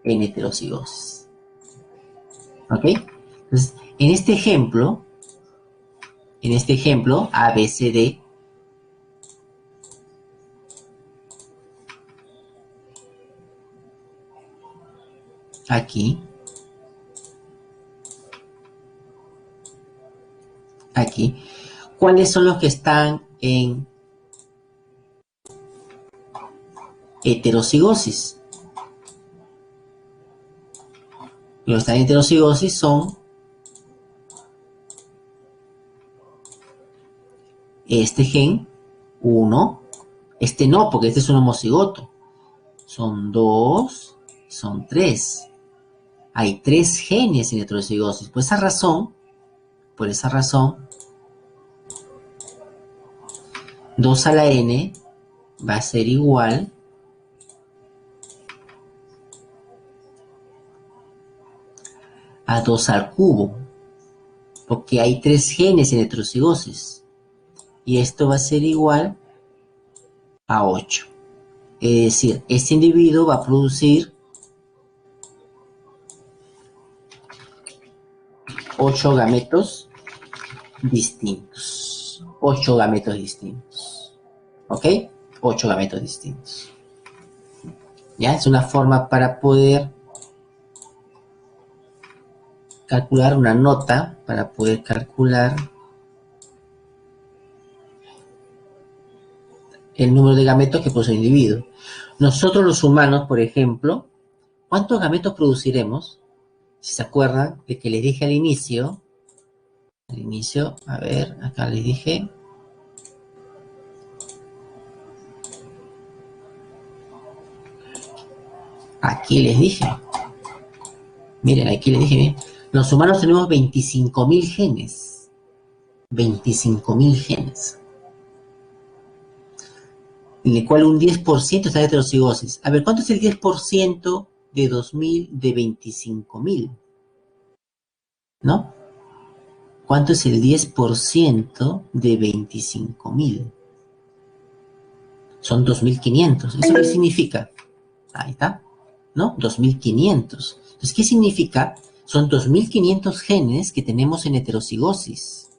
En heterocigosis. ¿Ok? Entonces, en este ejemplo, A, B, C, D, aquí, ¿cuáles son los que están en heterocigosis? Los que están en heterocigosis son este gen, 1, este no, porque este es un homocigoto. Son 2, son 3. Hay 3 genes en heterocigosis. Por esa razón, 2 a la n va a ser igual a 2 al cubo, porque hay 3 genes en heterocigosis. Y esto va a ser igual a 8. Es decir, este individuo va a producir 8 gametos distintos. 8 gametos distintos. ¿Ok? 8 gametos distintos. ¿Ya? Es una forma para poder calcular una nota, para poder calcular el número de gametos que posee el individuo. Nosotros los humanos, por ejemplo, ¿cuántos gametos produciremos? Si se acuerdan de que les dije al inicio, a ver, acá les dije, aquí les dije, miren, aquí les dije, miren, Los humanos tenemos 25.000 genes. 25.000 genes. En el cual un 10% está en heterocigosis. A ver, ¿cuánto es el 10% de 2.000 de 25.000? ¿No? ¿Cuánto es el 10% de 25.000? Son 2.500. ¿Eso qué significa? Ahí está, ¿no? 2.500. Entonces, ¿qué significa? Son 2.500 genes que tenemos en heterocigosis,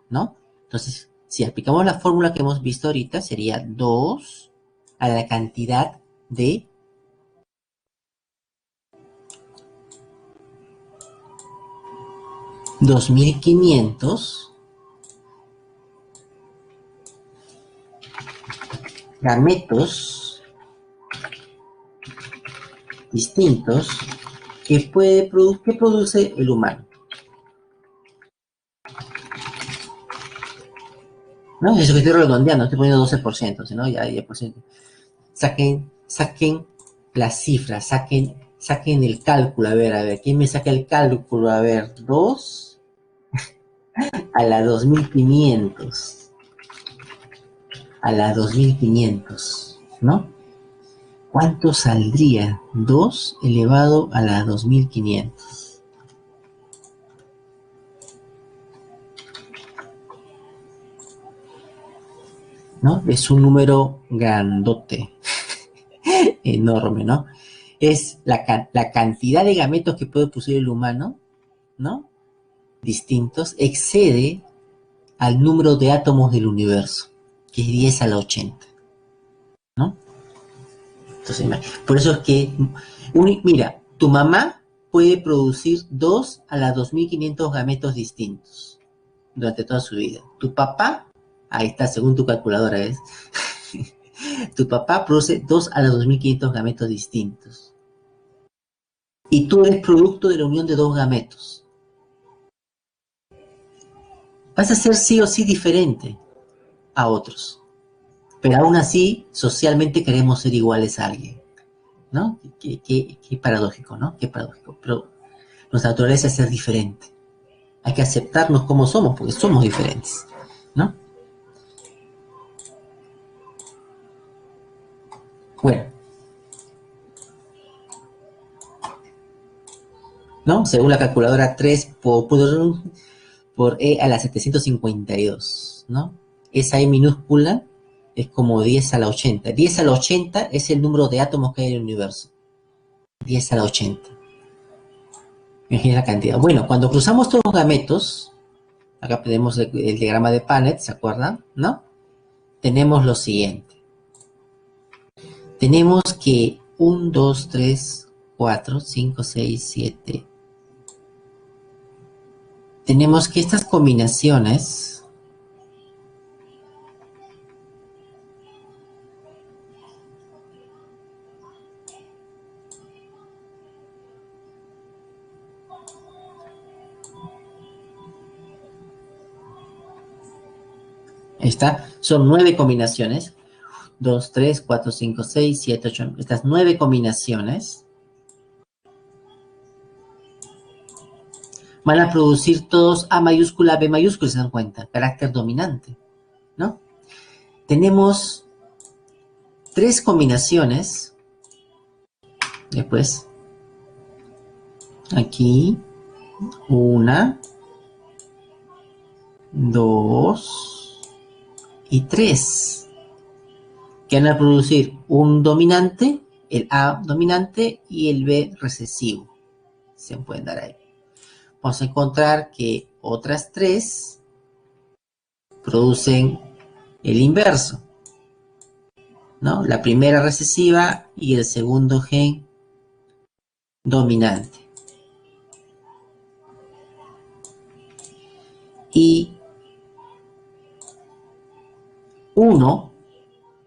¿no? Entonces, si aplicamos la fórmula que hemos visto ahorita, sería 2 a la cantidad de 2.500 gametos distintos que produce el humano, ¿no? Eso que estoy redondeando, estoy poniendo 12%, ¿no? Ya por ciento. Saquen las cifras, saquen el cálculo, a ver, ¿quién me saca el cálculo? A ver, 2 a la 2.500, a la 2.500, ¿no? ¿Cuánto saldría 2 elevado a la 2.500? ¿No? Es un número grandote, enorme, ¿no? Es la cantidad de gametos que puede producir el humano, ¿no? Distintos, excede al número de átomos del universo, que es 10 a la 80, ¿no? Entonces, por eso es que, mira, tu mamá puede producir 2 a la 2.500 gametos distintos durante toda su vida. Tu papá, ahí está, según tu calculadora, ¿ves? Tu papá produce 2 a la 2.500 gametos distintos. Y tú eres producto de la unión de dos gametos. Vas a ser sí o sí diferente a otros. Pero aún así, socialmente queremos ser iguales a alguien, ¿no? Qué paradójico, ¿no? Qué paradójico. Pero nuestra naturaleza es ser diferente. Hay que aceptarnos como somos, porque somos diferentes, ¿no? Bueno, ¿no? Según la calculadora 3 por E a la 752, ¿no? Esa E minúscula es como 10 a la 80. 10 a la 80 es el número de átomos que hay en el universo. 10 a la 80. Imagina la cantidad. Bueno, cuando cruzamos todos los gametos, acá tenemos el diagrama de Punnett, ¿se acuerdan? ¿No? Tenemos lo siguiente. Tenemos que 1, 2, 3, 4, 5, 6, 7. Tenemos que estas combinaciones son 9 combinaciones. 2, 3, 4, 5, 6, 7, 8. Estas 9 combinaciones van a producir todos A mayúscula, B mayúscula, se dan cuenta. Carácter dominante, ¿no? Tenemos 3 combinaciones. Después, aquí, 1, 2 y 3. Que van a producir un dominante, el A dominante y el B recesivo. Se pueden dar ahí. Vamos a encontrar que otras 3 producen el inverso, ¿no? La primera recesiva y el segundo gen dominante. Y 1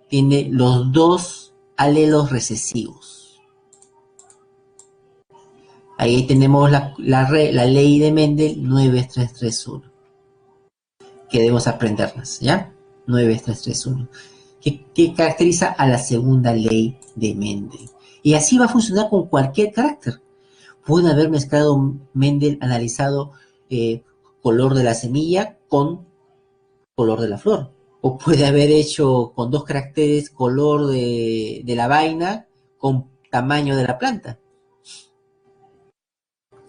tiene los 2 alelos recesivos. Ahí tenemos la ley de Mendel 9331, que debemos aprendernos, ¿ya? 9331, que caracteriza a la segunda ley de Mendel. Y así va a funcionar con cualquier carácter. Puede haber mezclado Mendel, analizado color de la semilla con color de la flor. O puede haber hecho con dos caracteres color de la vaina con tamaño de la planta.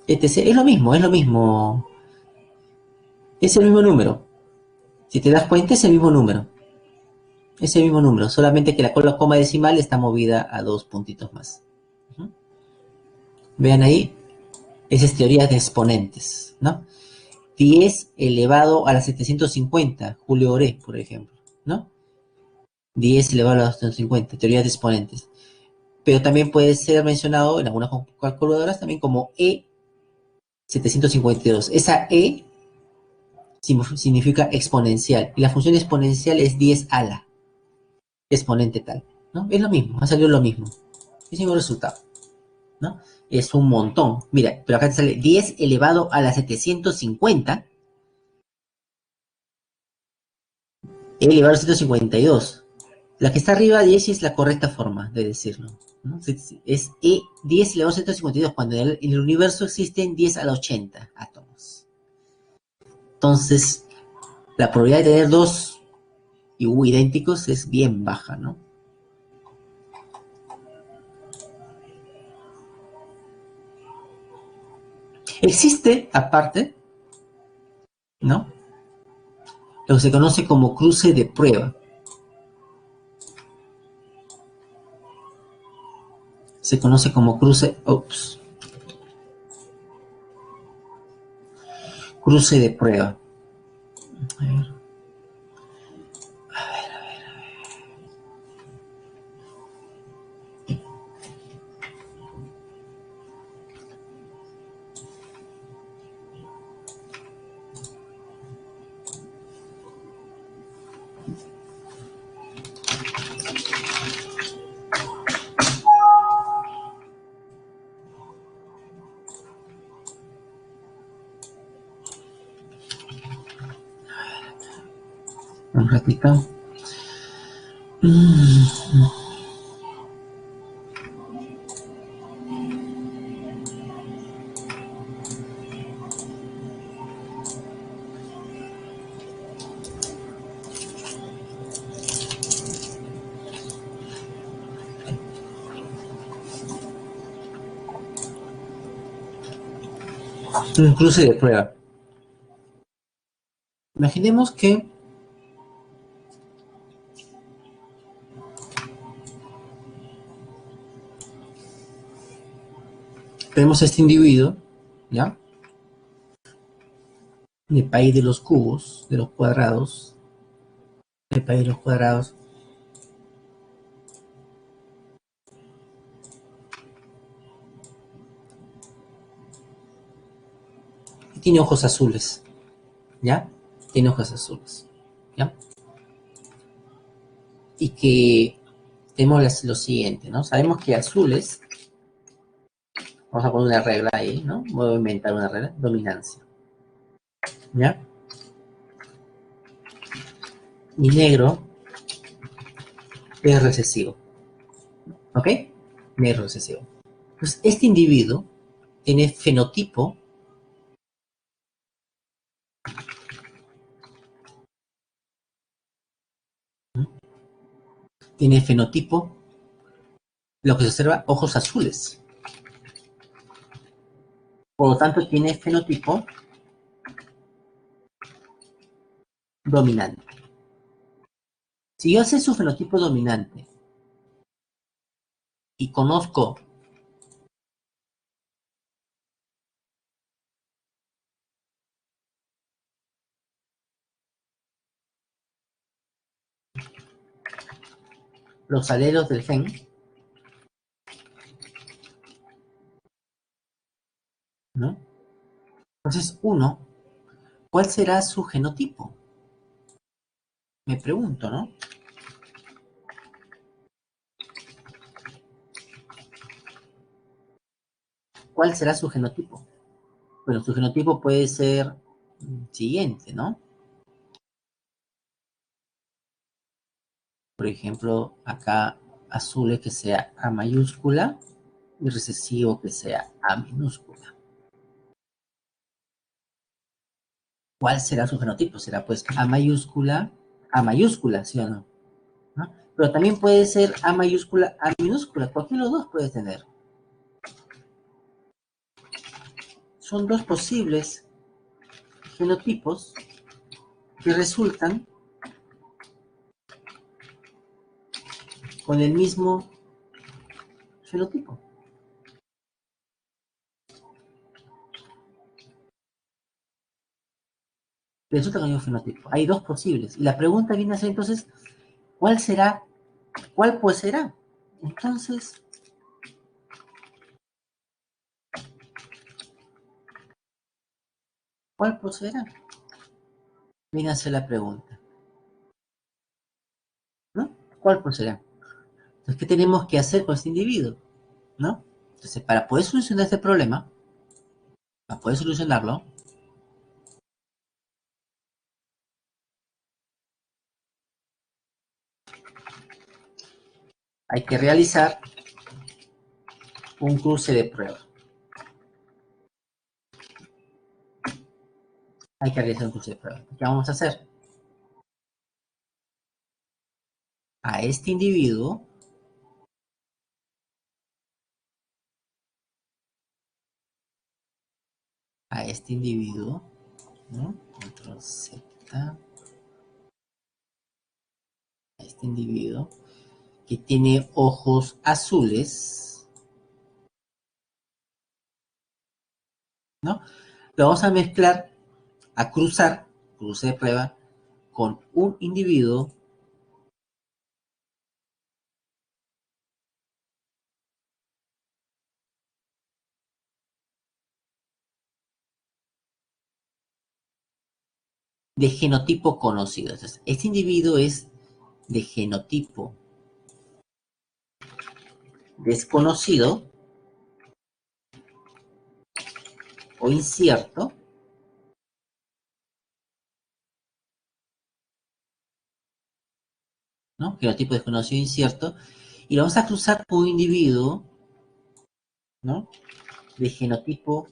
Etc. Es lo mismo, es lo mismo. Es el mismo número. Si te das cuenta, es el mismo número. Es el mismo número, solamente que la coma decimal está movida a dos puntitos más. Uh -huh. Vean ahí, esa es teoría de exponentes, ¿no? 10 elevado a la 750, Julio Oré, por ejemplo, ¿no? 10 elevado a la 750, teoría de exponentes. Pero también puede ser mencionado en algunas calculadoras también como E752. Esa E significa exponencial, y la función exponencial es 10 a la exponente tal, ¿no? Es lo mismo, ha salido lo mismo, es el mismo resultado, ¿no? Es un montón. Mira, pero acá te sale 10 elevado a la 750 elevado a la 152. La que está arriba de 10 es la correcta forma de decirlo, ¿no? Es 10 elevado a 152 cuando en el universo existen 10 a la 80 átomos. Entonces, la probabilidad de tener dos idénticos es bien baja, ¿no? Existe, aparte, ¿no? Lo que se conoce como cruce de prueba. Se conoce como cruce de prueba. A ver. Un ratito. Un cruce de prueba. Imaginemos que tenemos a este individuo, ¿ya? El país de los cubos, de los cuadrados, el país de los cuadrados, y tiene ojos azules, ¿ya? Tiene ojos azules, ¿ya? Y que tenemos lo siguiente, ¿no? Sabemos que azules, vamos a poner una regla ahí, ¿no? Voy a inventar una regla, dominancia, ¿ya? Y negro es recesivo, ¿ok? Negro recesivo. Pues este individuo tiene fenotipo tiene fenotipo, lo que se observa, ojos azules. Por lo tanto, tiene fenotipo dominante. Si yo sé su fenotipo dominante y conozco los alelos del gen, ¿no? Entonces, uno, ¿cuál será su genotipo? Me pregunto, ¿no? ¿Cuál será su genotipo? Bueno, su genotipo puede ser siguiente, ¿no? Por ejemplo, acá azules que sea A mayúscula y recesivo que sea A minúscula. ¿Cuál será su fenotipo? Será pues A mayúscula, ¿sí o no? ¿No? Pero también puede ser A mayúscula, A minúscula. Cualquiera de los dos puedes tener. Son dos posibles fenotipos que resultan con el mismo fenotipo. Resulta con el mismo fenotipo. Hay dos posibles. Y la pregunta viene a ser entonces, ¿cuál será? ¿Cuál pues será? Entonces, ¿cuál pues será? Viene a ser la pregunta, ¿no? ¿Cuál pues será? Entonces, ¿qué tenemos que hacer con este individuo? ¿No? Entonces, para poder solucionar este problema, para poder solucionarlo, hay que realizar un cruce de prueba. Hay que realizar un cruce de prueba. ¿Qué vamos a hacer? A este individuo, ¿no? Control Z, a este individuo que tiene ojos azules, ¿no? Lo vamos a mezclar, a cruzar, cruce de prueba, con un individuo de genotipo conocido. Entonces, este individuo es de genotipo desconocido o incierto, ¿no? Genotipo desconocido o incierto, y lo vamos a cruzar con un individuo, ¿no? De genotipo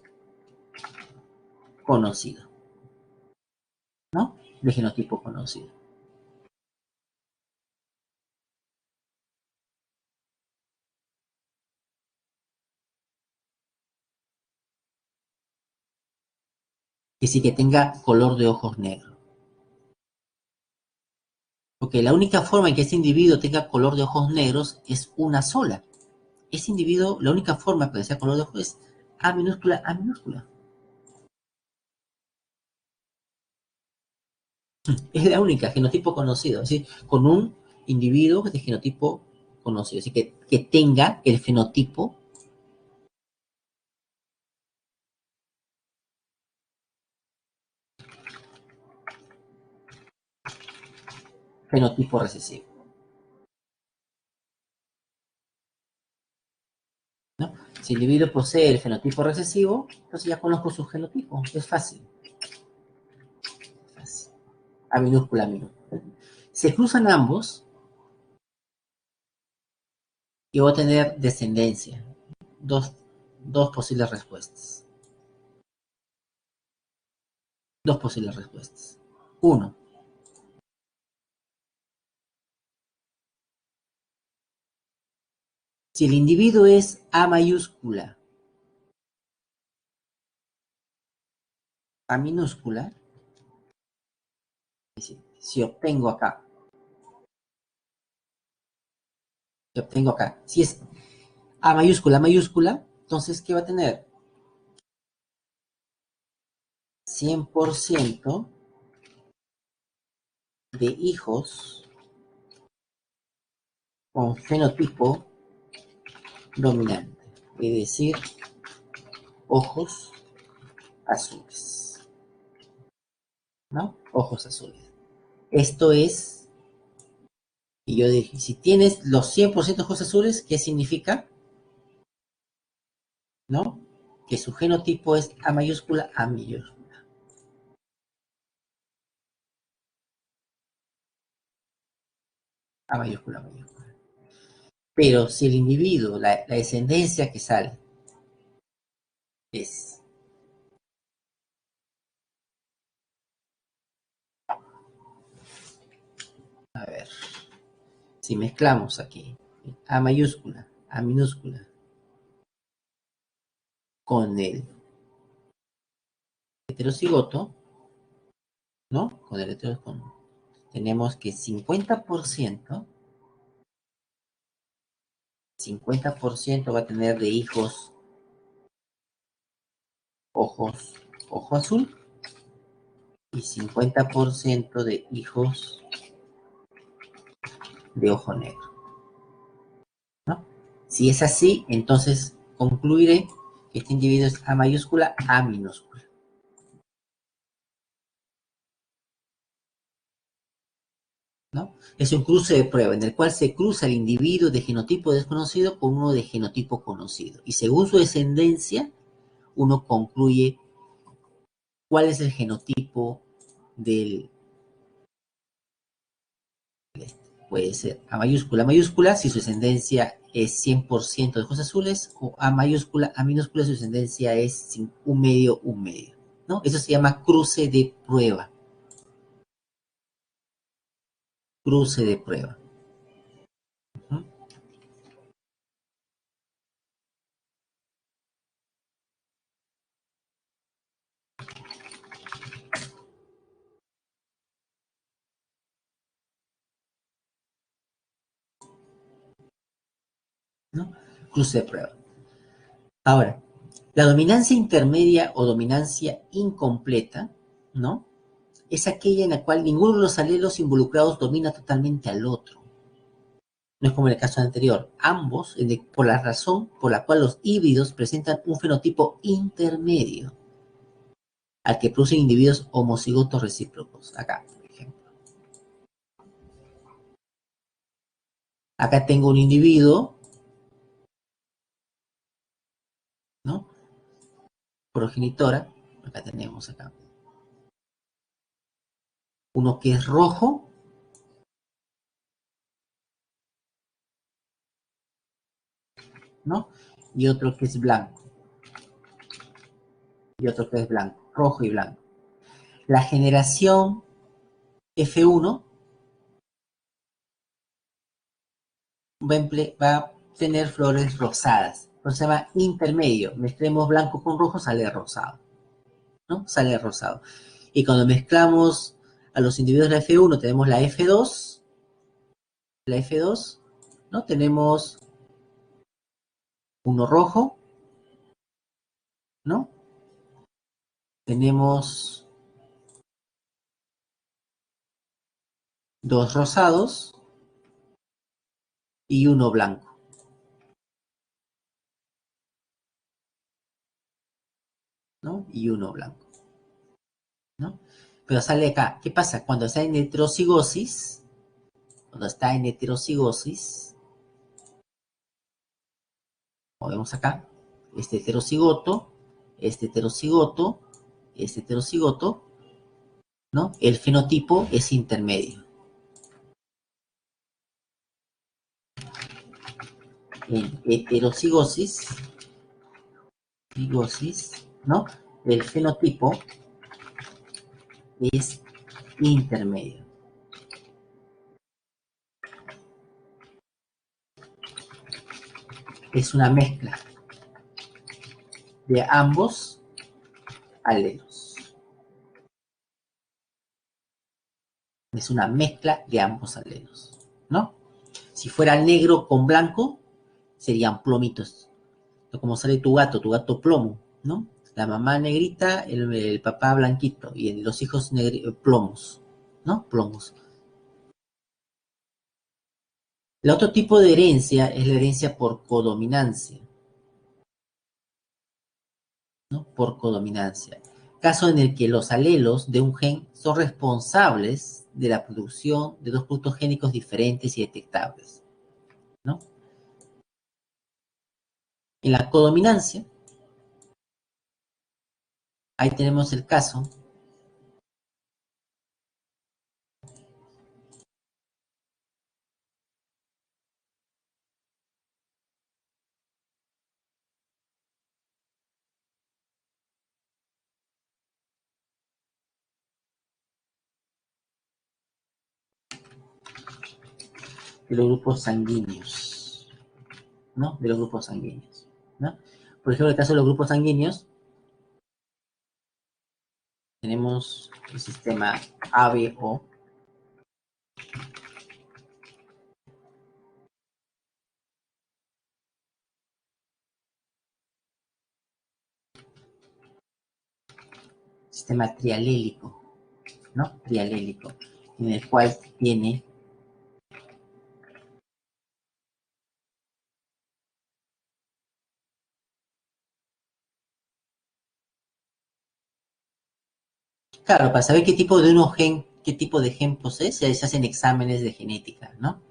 conocido, ¿no? De genotipo conocido. Que sí que tenga color de ojos negro. Porque la única forma en que este individuo tenga color de ojos negros es una sola. Ese individuo, la única forma que sea color de ojos es A minúscula, A minúscula. Es la única, genotipo conocido. Es decir, con un individuo de genotipo conocido. Así que tenga el fenotipo recesivo, ¿no? Si el individuo posee el fenotipo recesivo, entonces ya conozco su genotipo. Es fácil. Fácil. A minúscula, A minúscula. Se cruzan ambos y voy a tener descendencia. Dos, dos posibles respuestas. Dos posibles respuestas. Uno, si el individuo es A mayúscula, A minúscula, es decir, si es A mayúscula, entonces, ¿qué va a tener? 100% de hijos con fenotipo dominante, es decir, ojos azules, ¿no? Ojos azules. Esto es, y yo dije, si tienes los 100% ojos azules, ¿qué significa? ¿No? Que su genotipo es A mayúscula, A mayúscula. A mayúscula, A mayúscula. Pero si el individuo, la descendencia que sale es, a ver, si mezclamos aquí A mayúscula, A minúscula, con el heterocigoto, ¿no? Con el heterocigoto, tenemos que 50% va a tener de hijos ojos, ojo azul, y 50% de hijos de ojo negro, ¿no? Si es así, entonces concluiré que este individuo es A mayúscula, A minúscula, ¿no? Es un cruce de prueba en el cual se cruza el individuo de genotipo desconocido con uno de genotipo conocido. Y según su descendencia, uno concluye cuál es el genotipo del, puede ser A mayúscula, mayúscula, si su descendencia es 100% de ojos azules, o A mayúscula, A minúscula, si su descendencia es un medio, ¿no? Eso se llama cruce de prueba, cruce de prueba. ¿Mm? ¿No? Cruce de prueba. Ahora, la dominancia intermedia o dominancia incompleta, ¿no? Es aquella en la cual ninguno de los alelos involucrados domina totalmente al otro. No es como en el caso anterior. Ambos, por la razón por la cual los híbridos presentan un fenotipo intermedio al que producen individuos homocigotos recíprocos. Acá, por ejemplo. Acá tengo un individuo, ¿no? Progenitora. Acá tenemos acá. Uno que es rojo, ¿no? Y otro que es blanco. Y otro que es blanco. Rojo y blanco. La generación F1 va a tener flores rosadas. Entonces se llama intermedio. Mezclemos blanco con rojo, sale rosado, ¿no? Sale rosado. Y cuando mezclamos a los individuos de la F1, tenemos la F2, ¿no? Tenemos uno rojo, ¿no? Tenemos dos rosados y uno blanco, ¿no? Y uno blanco, ¿no? Pero sale acá. ¿Qué pasa? Cuando está en heterocigosis, como vemos acá, este heterocigoto, este heterocigoto, este heterocigoto, ¿no? El fenotipo es intermedio. En heterocigosis, ¿no? El fenotipo es intermedio. Es una mezcla de ambos alelos. Es una mezcla de ambos alelos, ¿no? Si fuera negro con blanco, serían plomitos. Como sale tu gato plomo, ¿no? La mamá negrita, el papá blanquito, y los hijos plomos, ¿no? Plomos. El otro tipo de herencia es la herencia por codominancia, ¿no? Por codominancia. Caso en el que los alelos de un gen son responsables de la producción de dos productos génicos diferentes y detectables, ¿no? En la codominancia, ahí tenemos el caso de los grupos sanguíneos, ¿no? De los grupos sanguíneos, ¿no? Por ejemplo, en el caso de los grupos sanguíneos, tenemos el sistema ABO, sistema trialélico, ¿no? Trialélico, en el cual tiene claro, para saber qué tipo de qué tipo de gen posee, se hacen exámenes de genética, ¿no?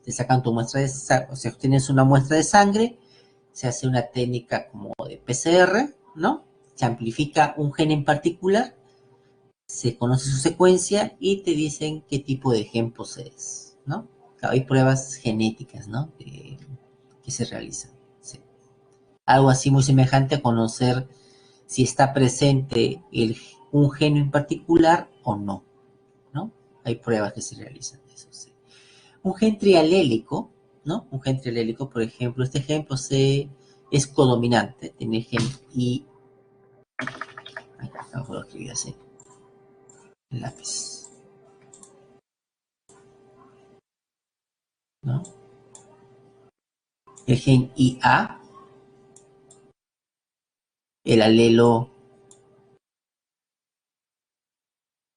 Te sacan tu muestra de sangre, o sea, obtienes una muestra de sangre, se hace una técnica como de PCR, ¿no? Se amplifica un gen en particular, se conoce su secuencia y te dicen qué tipo de gen posees, ¿no? Claro, hay pruebas genéticas, ¿no? Que se realizan. Sí. Algo así muy semejante a conocer si está presente un gen en particular o no, ¿no? Hay pruebas que se realizan de eso, sí. Un gen trialélico, ¿no? Un gen trialélico, por ejemplo, este gen es codominante, tiene gen I, acá no puedo escribir así, el lápiz, ¿no? El gen IA, el alelo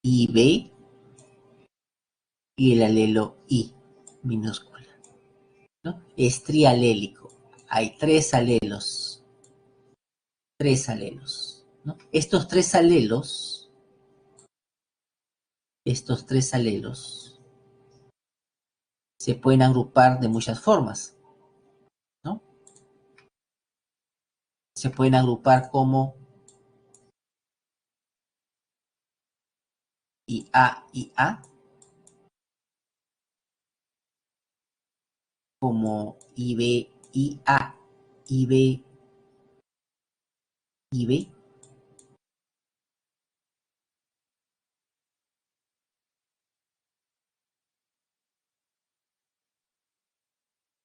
IB y el alelo I minúscula, ¿no? Es trialélico, hay tres alelos, ¿no? Estos tres alelos se pueden agrupar de muchas formas, ¿no? Se pueden agrupar como IA, como IB, IA, IB, IB,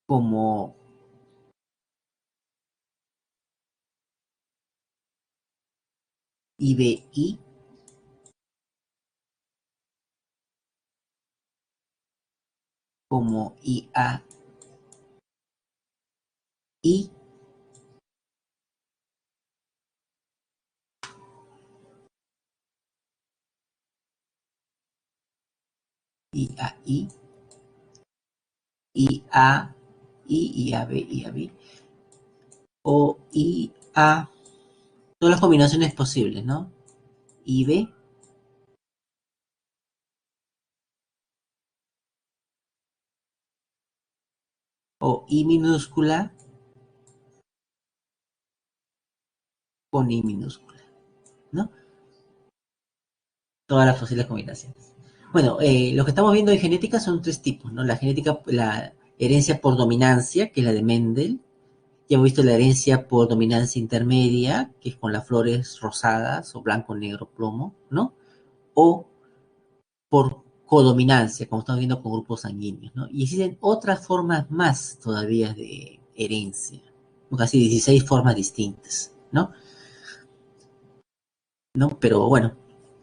como IBI, como IA, I, IAI, IA, I, IAB, IAB, o IA, todas las combinaciones posibles, ¿no? IB, o I minúscula con I minúscula, ¿no? Todas las posibles combinaciones. Bueno, lo que estamos viendo en genética son tres tipos, ¿no? La genética, la herencia por dominancia, que es la de Mendel. Ya hemos visto la herencia por dominancia intermedia, que es con las flores rosadas o blanco, negro, plomo, ¿no? O por codominancia, como estamos viendo con grupos sanguíneos, ¿no? Y existen otras formas más todavía de herencia, casi 16 formas distintas, ¿no? ¿No? Pero bueno,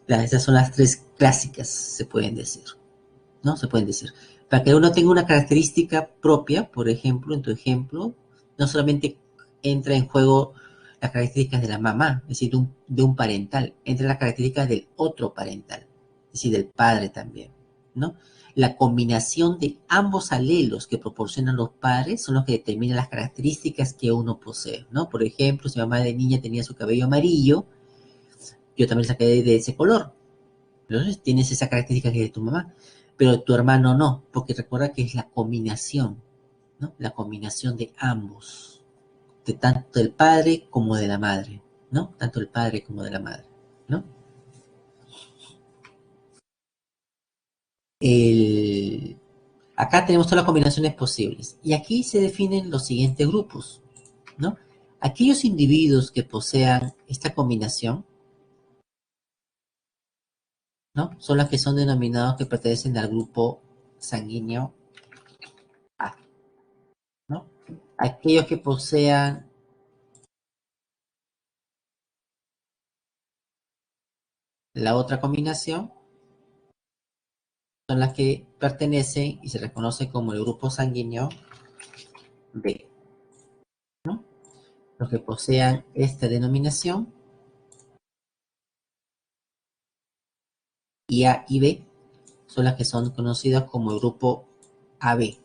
esas son las tres clásicas, se pueden decir, ¿no? Se pueden decir. Para que uno tenga una característica propia, por ejemplo, en tu ejemplo, no solamente entra en juego las características de la mamá, es decir, de un parental, entra las características del otro parental, es decir, del padre también, ¿no? La combinación de ambos alelos que proporcionan los padres son los que determinan las características que uno posee, ¿no? Por ejemplo, si mamá de niña tenía su cabello amarillo, yo también saqué de ese color. Entonces tienes esa característica que es de tu mamá, pero tu hermano no, porque recuerda que es la combinación, ¿no? La combinación de ambos, de tanto del padre como de la madre, ¿no? Tanto el padre como de la madre, ¿no? El... Acá tenemos todas las combinaciones posibles. Y aquí se definen los siguientes grupos, ¿no? Aquellos individuos que posean esta combinación, ¿no? Son las que son denominados que pertenecen al grupo sanguíneo Aquellos que posean la otra combinación son las que pertenecen y se reconoce como el grupo sanguíneo B, ¿no? Los que posean esta denominación, y A y B, son las que son conocidas como el grupo AB,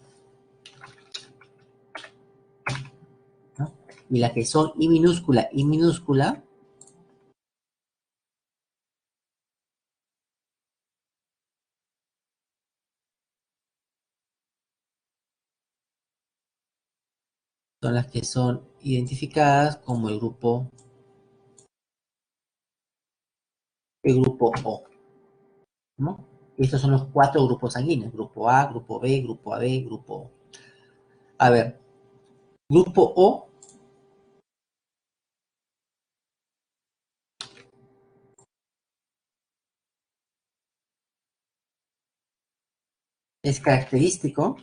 ¿no? Y las que son I minúscula, son las que son identificadas como el grupo O, ¿no? Estos son los cuatro grupos sanguíneos: grupo A, grupo B, grupo AB, grupo O. A ver, grupo O es característico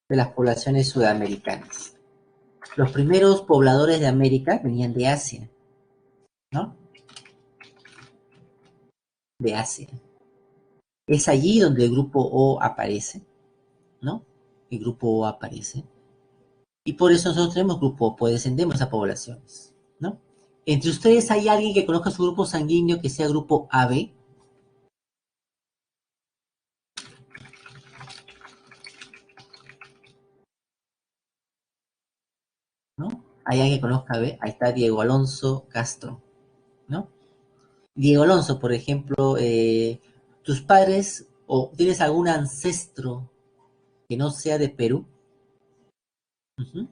de las poblaciones sudamericanas. Los primeros pobladores de América venían de Asia, ¿no? De Asia. Es allí donde el grupo O aparece, ¿no? El grupo O aparece. Y por eso nosotros tenemos grupo O, pues descendemos a poblaciones, ¿no? Entre ustedes hay alguien que conozca su grupo sanguíneo que sea grupo AB, ¿no? Hay alguien que conozca AB, ahí está Diego Alonso Castro, ¿no? Diego Alonso, por ejemplo, tus padres o tienes algún ancestro que no sea de Perú. Uh-huh.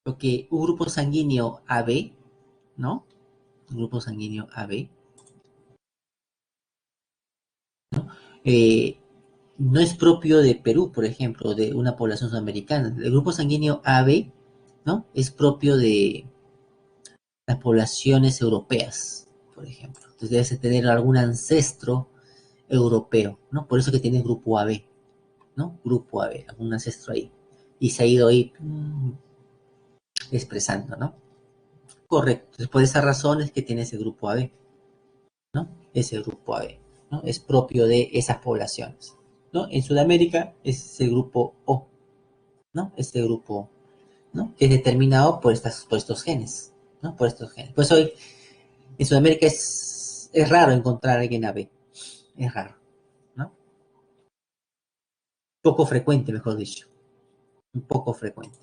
Porque un grupo sanguíneo AB, ¿no? Un grupo sanguíneo AB, eh, no es propio de Perú, por ejemplo, de una población sudamericana. El grupo sanguíneo AB, ¿no? Es propio de las poblaciones europeas, por ejemplo. Entonces debes tener algún ancestro europeo, ¿no? Por eso que tiene grupo AB, ¿no? Grupo AB, algún ancestro ahí. Y se ha ido ahí expresando, ¿no? Correcto. Entonces, por esa razón es que tiene ese grupo AB, ¿no? Ese grupo AB, ¿no? Es propio de esas poblaciones, ¿no? En Sudamérica es el grupo O, ¿no? Este grupo, ¿no? Que es determinado por estos genes, ¿no? Por estos genes. Pues hoy en Sudamérica es raro encontrar a alguien AB, es raro, ¿no? Poco frecuente, mejor dicho, un poco frecuente,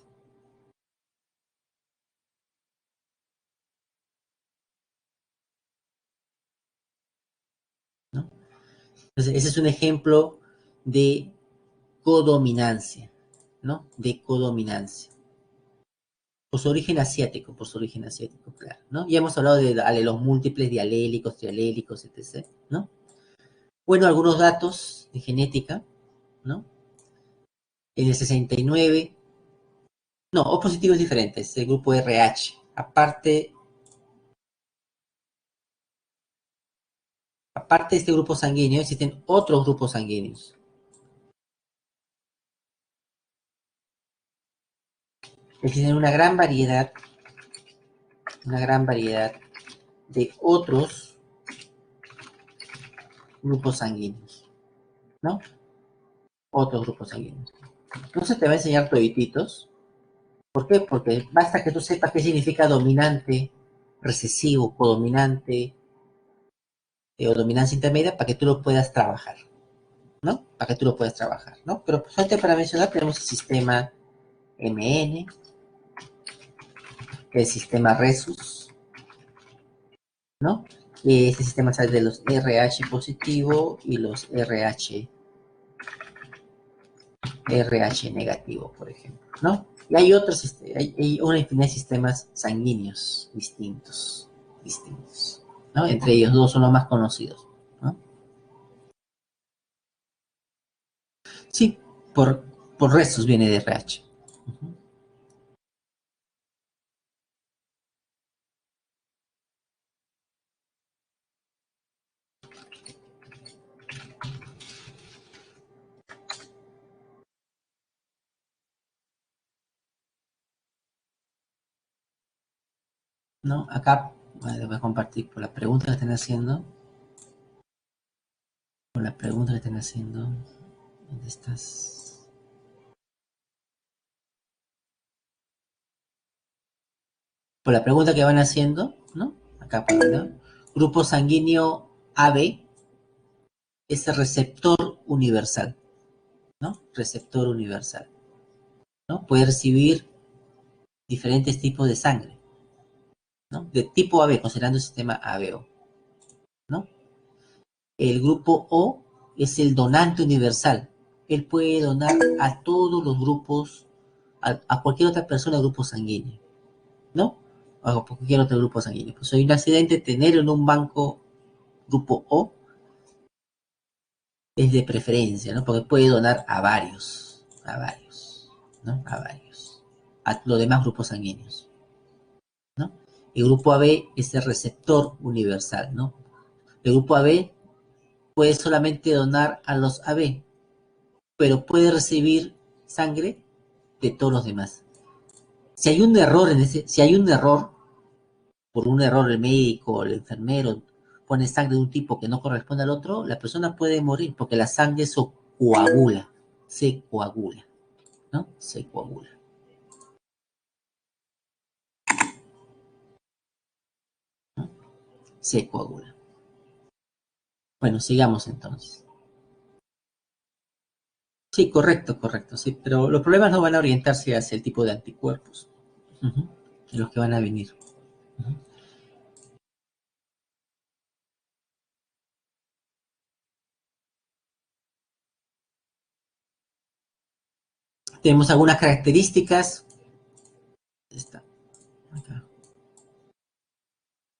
¿no? Entonces, ese es un ejemplo de codominancia, ¿no? De codominancia. Por su origen asiático, claro, ¿no? Ya hemos hablado de alelos múltiples, dialélicos, trialélicos, etc., ¿no? Bueno, algunos datos de genética, ¿no? En el 69, no, O positivo es diferente, es el grupo RH. Aparte de este grupo sanguíneo, existen otros grupos sanguíneos. Existen una gran variedad de otros grupos sanguíneos, ¿no? Otros grupos sanguíneos. Entonces te va a enseñar todititos. ¿Por qué? Porque basta que tú sepas qué significa dominante, recesivo, codominante o dominancia intermedia para que tú lo puedas trabajar, ¿no? Para que tú lo puedas trabajar, ¿no? Pero pues, solamente para mencionar tenemos el sistema MN, el sistema Rhesus, ¿no? Este sistema sale de los RH positivo y los RH negativo, por ejemplo, ¿no? Y hay otros, hay una infinidad de sistemas sanguíneos distintos, ¿no? Entre ellos dos son los más conocidos, ¿no? Sí, por restos viene de RH. Uh-huh. ¿no? Acá, les voy a compartir por la pregunta que están haciendo. Por la pregunta que están haciendo. ¿Dónde estás? Por la pregunta que van haciendo, ¿no? Acá, ¿no? Grupo sanguíneo AB es el receptor universal, ¿no? Receptor universal, ¿no? Puede recibir diferentes tipos de sangre, ¿no? De tipo AB, considerando el sistema ABO, ¿no? El grupo O es el donante universal. Él puede donar a todos los grupos, a cualquier otra persona del grupo sanguíneo, ¿no? A cualquier otro grupo sanguíneo. Pues hay un accidente, tener en un banco grupo O es de preferencia, ¿no? Porque puede donar a varios, ¿no? A varios, a los demás grupos sanguíneos, ¿no? El grupo AB es el receptor universal, ¿no? El grupo AB puede solamente donar a los AB, pero puede recibir sangre de todos los demás. Si hay un error si hay un error, por un error el médico o el enfermero pone sangre de un tipo que no corresponde al otro, la persona puede morir porque la sangre se coagula, ¿no? Se coagula. ¿No? Se coagula. Bueno, sigamos entonces. Sí, correcto, correcto, sí, pero los problemas no van a orientarse hacia el tipo de anticuerpos, de los que van a venir. Tenemos algunas características esta, acá,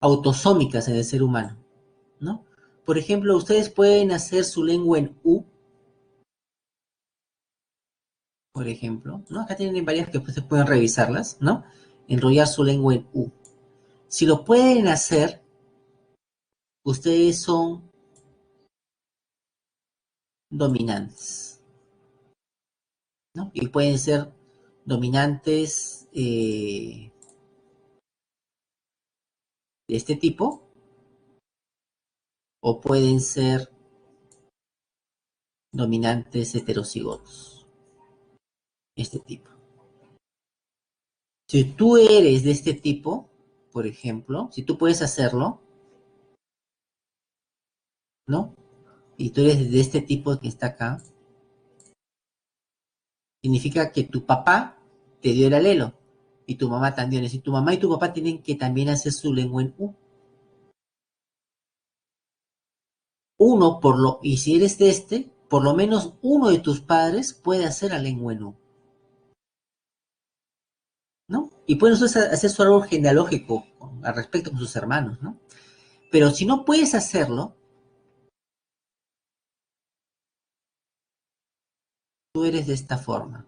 autosómicas en el ser humano, ¿no? Por ejemplo, ustedes pueden hacer su lengua en U, por ejemplo, ¿no? Acá tienen varias que ustedes pueden revisarlas, ¿no? Enrollar su lengua en U. Si lo pueden hacer, ustedes son dominantes, ¿no? Y pueden ser dominantes de este tipo, o pueden ser dominantes heterocigotos, este tipo. Si tú eres de este tipo, por ejemplo, si tú puedes hacerlo, ¿no? Y tú eres de este tipo que está acá, significa que tu papá te dio el alelo y tu mamá también. Es decir, tu mamá y tu papá tienen que también hacer su lengua en U. Y si eres de este, por lo menos uno de tus padres puede hacer la lengua en U, ¿no? Y pueden hacer su árbol genealógico al respecto con sus hermanos, ¿no? Pero si no puedes hacerlo, tú eres de esta forma,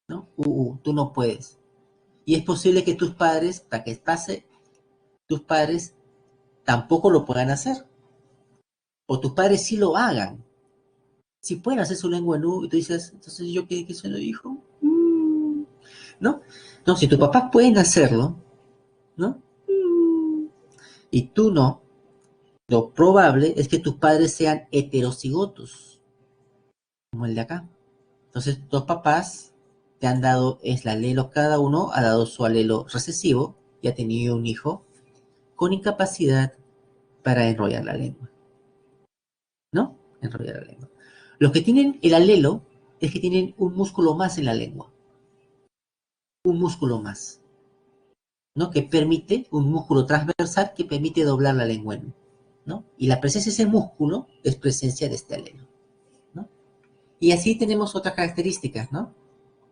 ¿no? Tú no puedes. Y es posible que tus padres, para que pase, tus padres tampoco lo puedan hacer. O tus padres sí lo hagan. Si pueden hacer su lengua en U, y tú dices, entonces yo qué se lo dijo. ¿No? No, si tus papás pueden hacerlo, ¿no? Y tú no, lo probable es que tus padres sean heterocigotos, como el de acá. Entonces, dos papás te han dado, es el alelo, cada uno ha dado su alelo recesivo y ha tenido un hijo con incapacidad para enrollar la lengua, ¿no? Enrollar la lengua. Los que tienen el alelo es que tienen un músculo más en la lengua, un músculo más, ¿no? Que permite, un músculo transversal que permite doblar la lengua, ¿no? Y la presencia de ese músculo es presencia de este alelo, ¿no? Y así tenemos otras características, ¿no?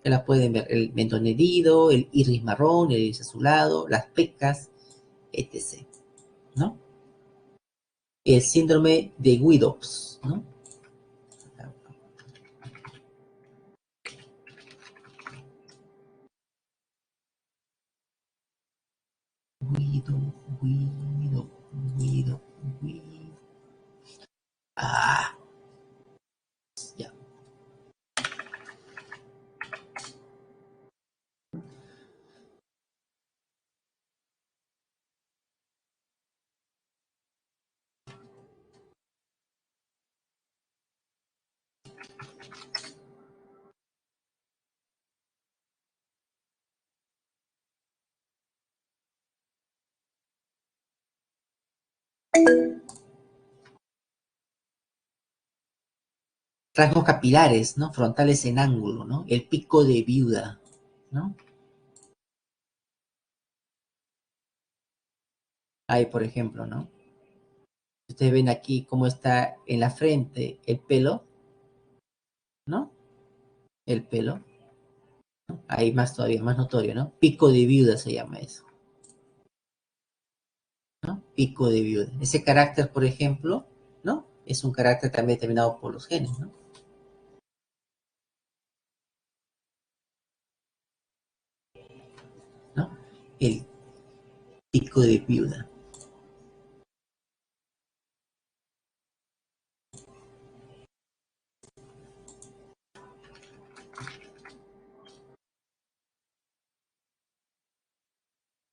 Que las pueden ver, el mentón herido, el iris marrón, el iris azulado, las pecas, etc., ¿no? El síndrome de Widows, ¿no? Guido, Guido, Guido, Guido. Ah, ya. Rasgos capilares, ¿no? Frontales en ángulo, ¿no? El pico de viuda, ¿no? Ahí, por ejemplo, ¿no? Ustedes ven aquí cómo está en la frente el pelo, ¿no? El pelo. Ahí más todavía, más notorio, ¿no? Pico de viuda se llama eso, ¿no? Pico de viuda. Ese carácter, por ejemplo, ¿no? Es un carácter también determinado por los genes, ¿no? ¿No? El pico de viuda.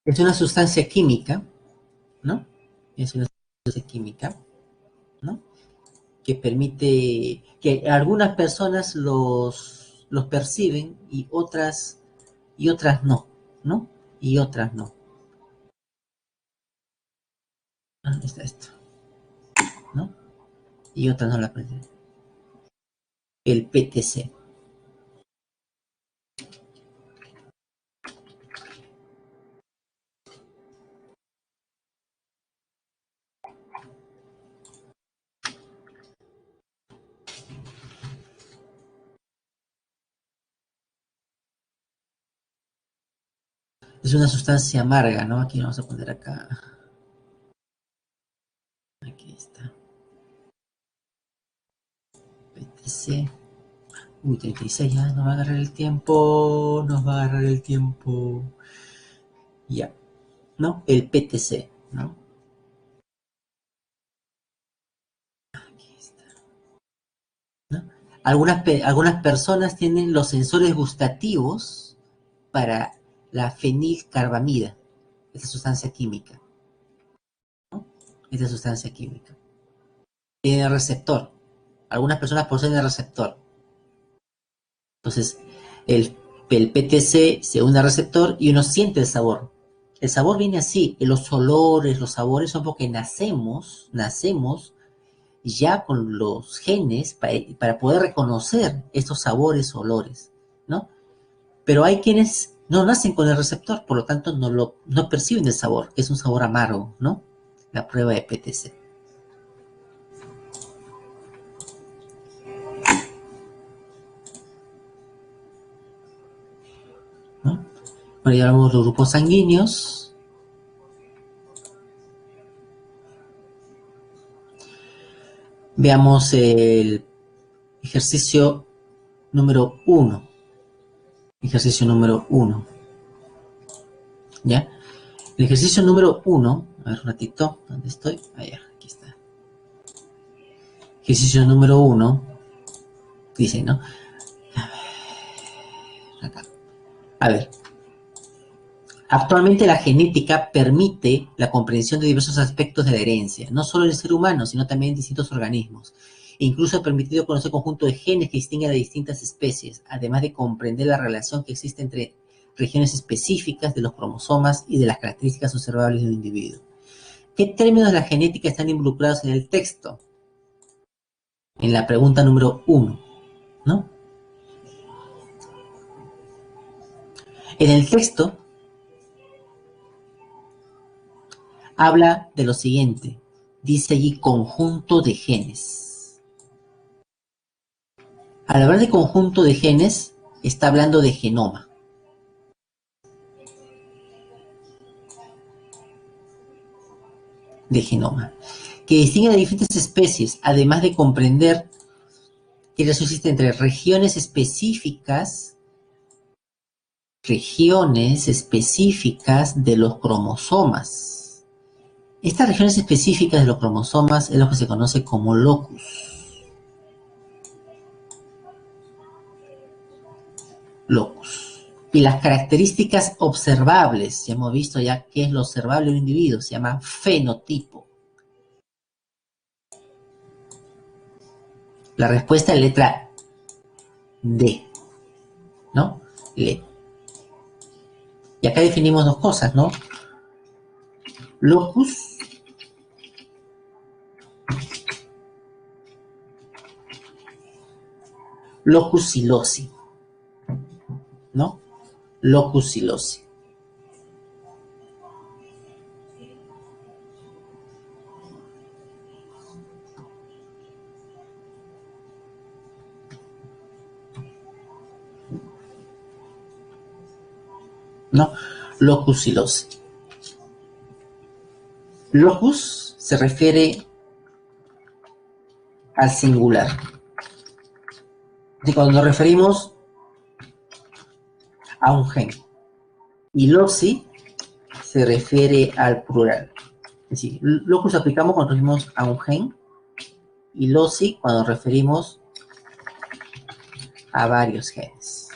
Es una sustancia química, ¿no? Es una sustancia química, ¿no? Que permite, que algunas personas los perciben y otras no, ¿no? Y otras no. Ah, está esto, ¿no? Y otras no la perciben. El PTC. Es una sustancia amarga, ¿no? Aquí vamos a poner acá. Aquí está. PTC. Uy, 36 ya, nos va a agarrar el tiempo. Nos va a agarrar el tiempo. Ya, ¿no? El PTC, ¿no? Aquí está, ¿no? Algunas personas tienen los sensores gustativos para la fenilcarbamida, esa sustancia química, ¿no? Esa sustancia química. Tiene receptor. Algunas personas poseen el receptor. Entonces, el, el PTC se une al receptor y uno siente el sabor. El sabor viene así, los olores, los sabores son porque nacemos ya con los genes para poder reconocer estos sabores, olores, ¿no? Pero hay quienes no nacen con el receptor, por lo tanto no perciben el sabor, es un sabor amargo, ¿no? La prueba de PTC, ¿no? Bueno, ya hablamos de los grupos sanguíneos. Veamos el ejercicio número 1. Ejercicio número 1. ¿Ya? El ejercicio número 1, a ver un ratito, ¿dónde estoy? Allá, aquí está. Ejercicio número 1, dice, ¿no? Acá. A ver, actualmente la genética permite la comprensión de diversos aspectos de la herencia, no solo en el ser humano, sino también en distintos organismos. E incluso ha permitido conocer conjunto de genes que distinguen a distintas especies, además de comprender la relación que existe entre regiones específicas de los cromosomas y de las características observables de un individuo. ¿Qué términos de la genética están involucrados en el texto? En la pregunta número 1, ¿no? En el texto habla de lo siguiente, dice allí conjunto de genes. Al hablar de conjunto de genes, está hablando de genoma. De genoma. Que distingue a diferentes especies, además de comprender qué relación existe entre regiones específicas de los cromosomas. Estas regiones específicas de los cromosomas es lo que se conoce como locus. Locus. Y las características observables, ya hemos visto ya qué es lo observable de un individuo, se llama fenotipo. La respuesta es letra D, ¿no? Le. Y acá definimos dos cosas, ¿no? Locus Locus silosi, ¿no? Locus silosi. ¿No? Locus silosi. Locus se refiere al singular. Y cuando nos referimos a un gen. Y loci se refiere al plural. Es decir, locus aplicamos cuando nos referimos a un gen. Y loci cuando nos referimos a varios genes.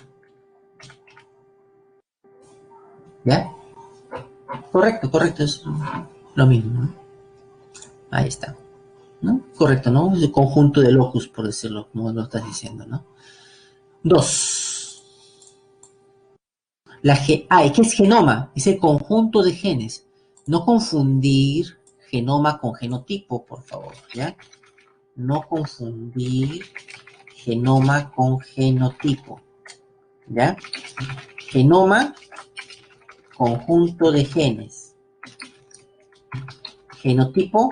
¿Ya? Correcto, correcto. Es lo mismo, ¿no? Ahí está. ¿No? Correcto, ¿no? Es el conjunto de locus, por decirlo, como lo estás diciendo, ¿no? 2. ¿Y qué es genoma? Es el conjunto de genes. No confundir genoma con genotipo, por favor, ¿ya? No confundir genoma con genotipo, ¿ya? Genoma, conjunto de genes. Genotipo,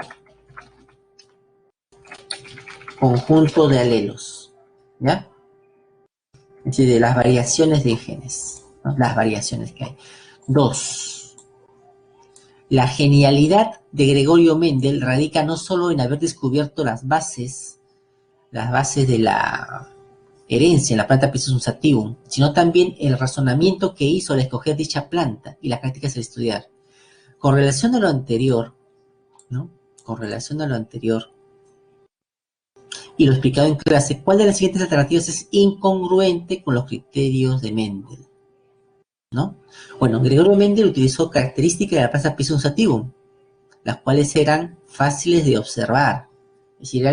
conjunto de alelos, ¿ya? Es decir, de las variaciones de genes, ¿no? Las variaciones que hay. 2. La genialidad de Gregorio Mendel radica no solo en haber descubierto las bases de la herencia en la planta Piscis sativum, sino también el razonamiento que hizo al escoger dicha planta y las prácticas al estudiar. Con relación a lo anterior, ¿no? Con relación a lo anterior, y lo explicado en clase, ¿cuál de las siguientes alternativas es incongruente con los criterios de Mendel? ¿No? Bueno, Gregorio Mendel utilizó características de la planta Piscis sativum, las cuales eran fáciles de observar, es decir, era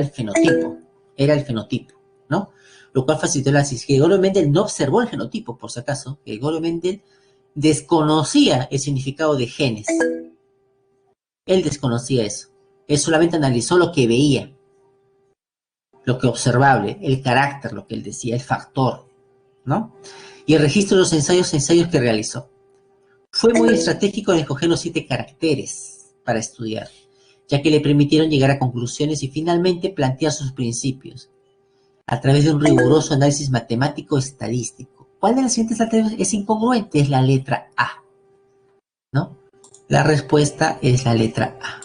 el fenotipo, ¿no? Lo cual facilitó el análisis. Gregorio Mendel no observó el genotipo, por si acaso. Gregorio Mendel desconocía el significado de genes. Él desconocía eso. Él solamente analizó lo que veía, lo que observable, el carácter, lo que él decía, el factor, ¿no? Y el registro de los ensayos que realizó. Fue muy estratégico en escoger los 7 caracteres para estudiar, ya que le permitieron llegar a conclusiones y finalmente plantear sus principios a través de un riguroso análisis matemático estadístico. ¿Cuál de las siguientes alternativas es incongruente? Es la letra A, ¿no? La respuesta es la letra A.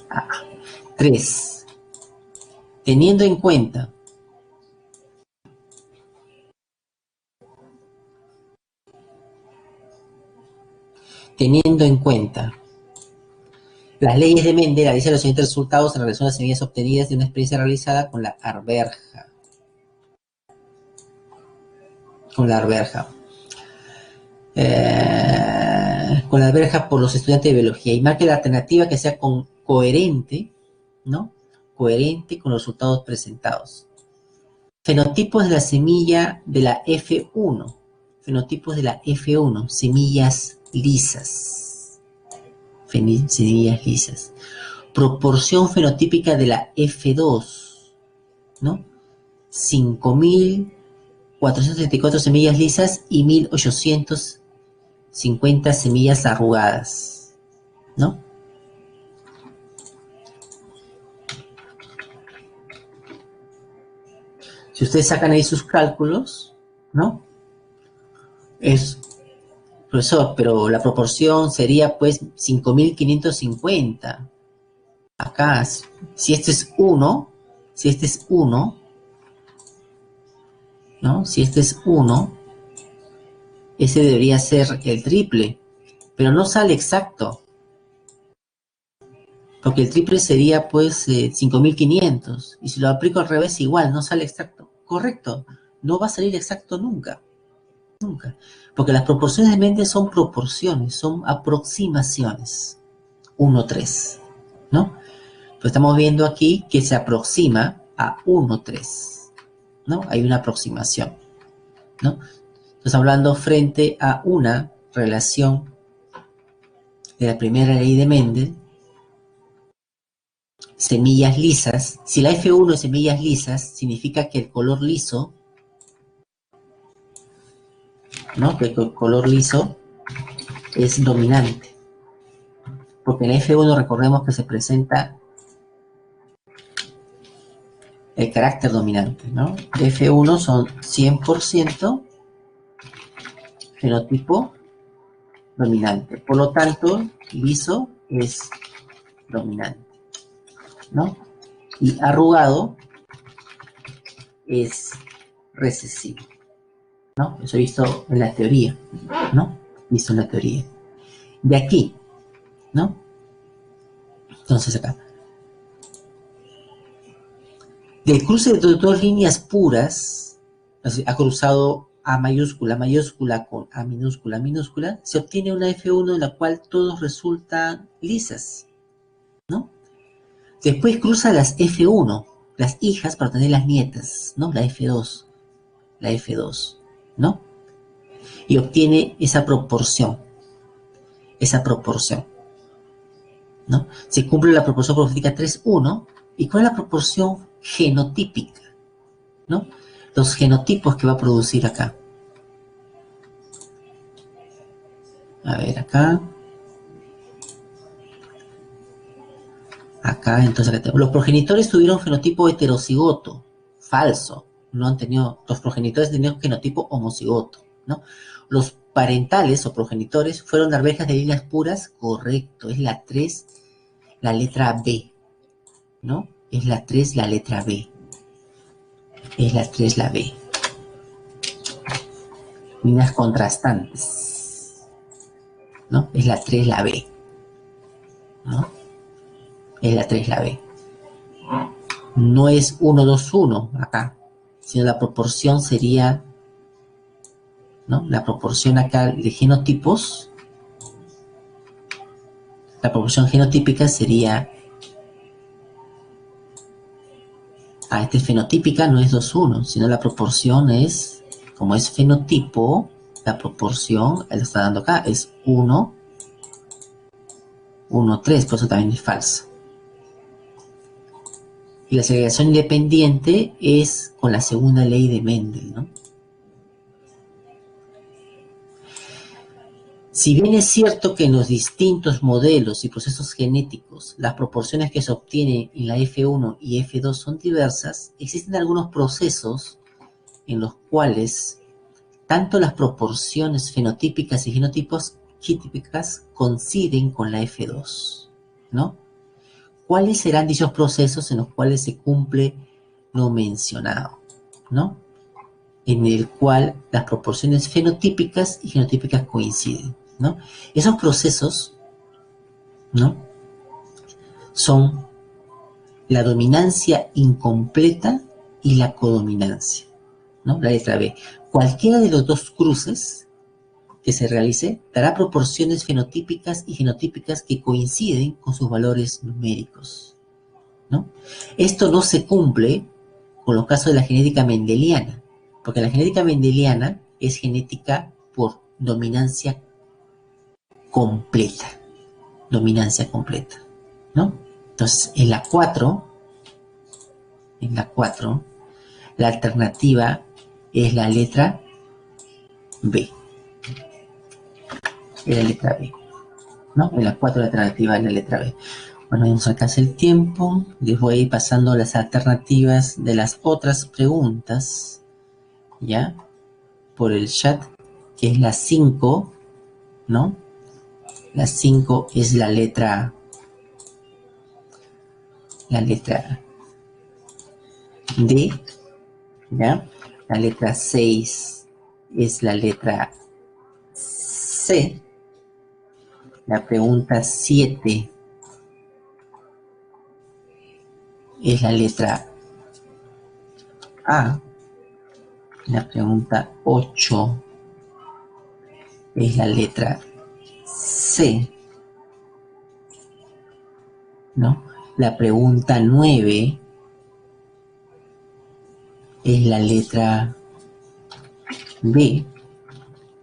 A. 3. Teniendo en cuenta las leyes de Mendel, dice los siguientes resultados en relación a las semillas obtenidas de una experiencia realizada con la arberja. Con la arberja por los estudiantes de biología y marque la alternativa que sea coherente, ¿no? Coherente con los resultados presentados. Fenotipos de la semilla de la F1. Fenotipos de la F1, semillas lisas. Semillas lisas. Proporción fenotípica de la F2, ¿no? 5.434 semillas lisas y 1.850 semillas arrugadas, ¿no? Si ustedes sacan ahí sus cálculos, ¿no? Es, profesor, pero la proporción sería pues 5.550. Acá, si este es 1, ¿no? Si este es 1, ese debería ser el triple, pero no sale exacto. Porque el triple sería pues 5.500. Y si lo aplico al revés, igual, no sale exacto. Correcto, no va a salir exacto nunca. Nunca. Porque las proporciones de Mendel son proporciones, son aproximaciones. 1,3, ¿no? Pero estamos viendo aquí que se aproxima a 1,3, ¿no? Hay una aproximación, ¿no? Estamos hablando frente a una relación de la primera ley de Mendel semillas lisas. Si la F1 es semillas lisas, significa que el color liso, ¿no? Que el color liso es dominante. Porque en la F1 recordemos que se presenta el carácter dominante, ¿no? F1 son 100% fenotipo dominante. Por lo tanto, liso es dominante, ¿no? Y arrugado es recesivo, ¿no? Eso he visto en la teoría, ¿no? Visto en la teoría. De aquí, ¿no? Entonces acá. Del cruce de dos líneas puras, ha cruzado A mayúscula, mayúscula con A minúscula, minúscula, se obtiene una F1 en la cual todos resultan lisas, ¿no? Después cruza las F1, las hijas para tener las nietas, ¿no? La F2, ¿no? Y obtiene esa proporción, ¿no? Se cumple la proporción profética 3:1. ¿Y cuál es la proporción genotípica, ¿no? Los genotipos que va a producir acá. A ver, acá. Acá, entonces, acá tengo. Los progenitores tuvieron fenotipo heterocigoto. Falso. No han tenido, los progenitores tenían genotipo homocigoto, ¿no? Los parentales o progenitores fueron arvejas de líneas puras. Correcto. Es la 3, la letra B, ¿no? Es la 3, la letra B. Es la 3, la B. Líneas contrastantes, ¿no? Es la 3, la B, ¿no? Es la 3, la B. No es 1, 2, 1 acá, sino la proporción sería, ¿no? La proporción acá de genotipos, la proporción genotípica sería, esta es fenotípica, no es 2, 1, sino la proporción es, como es fenotipo, la proporción, él está dando acá, es 1, 1, 3, por eso también es falso. Y la segregación independiente es con la segunda ley de Mendel, ¿no? Si bien es cierto que en los distintos modelos y procesos genéticos las proporciones que se obtienen en la F1 y F2 son diversas, existen algunos procesos en los cuales tanto las proporciones fenotípicas y genotípicas coinciden con la F2, ¿no? ¿Cuáles serán dichos procesos en los cuales se cumple lo mencionado, ¿no? En el cual las proporciones fenotípicas y genotípicas coinciden, ¿no? Esos procesos, ¿no? Son la dominancia incompleta y la codominancia, ¿no? La letra B. Cualquiera de los dos cruces que se realice dará proporciones fenotípicas y genotípicas que coinciden con sus valores numéricos, ¿no? Esto no se cumple con los casos de la genética mendeliana, porque la genética mendeliana es genética por dominancia completa, ¿no? Entonces, en la 4, la alternativa es la letra B. Es la letra B, ¿no? En la 4 la alternativa es la letra B. Bueno, vamos a alcanzar el tiempo. Les voy a ir pasando las alternativas de las otras preguntas, ¿ya? Por el chat, que es la 5, ¿no? La 5 es la letra D, ¿ya? La letra 6 es la letra C. La pregunta 7 es la letra A. La pregunta 8 es la letra C, ¿no? La pregunta 9 es la letra B.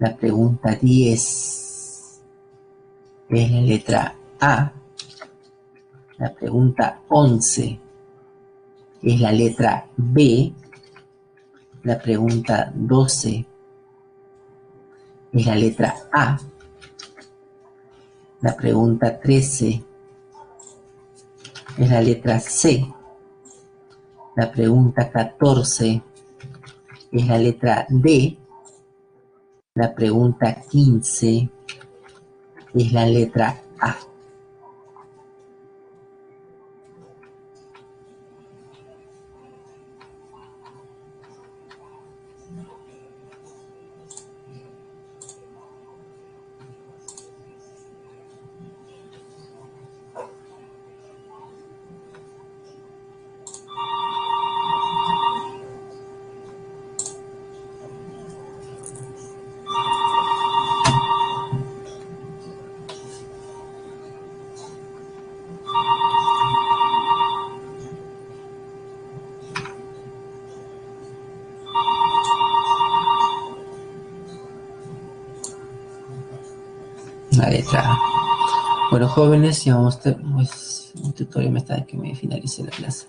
La pregunta 10 es la letra A. La pregunta 11 es la letra B. La pregunta 12 es la letra A. La pregunta 13 es la letra C. La pregunta 14 es la letra D. La pregunta 15 es la letra A. La letra A. Bueno, jóvenes, ya vamos a un tutorial más tarde que me finalice la clase.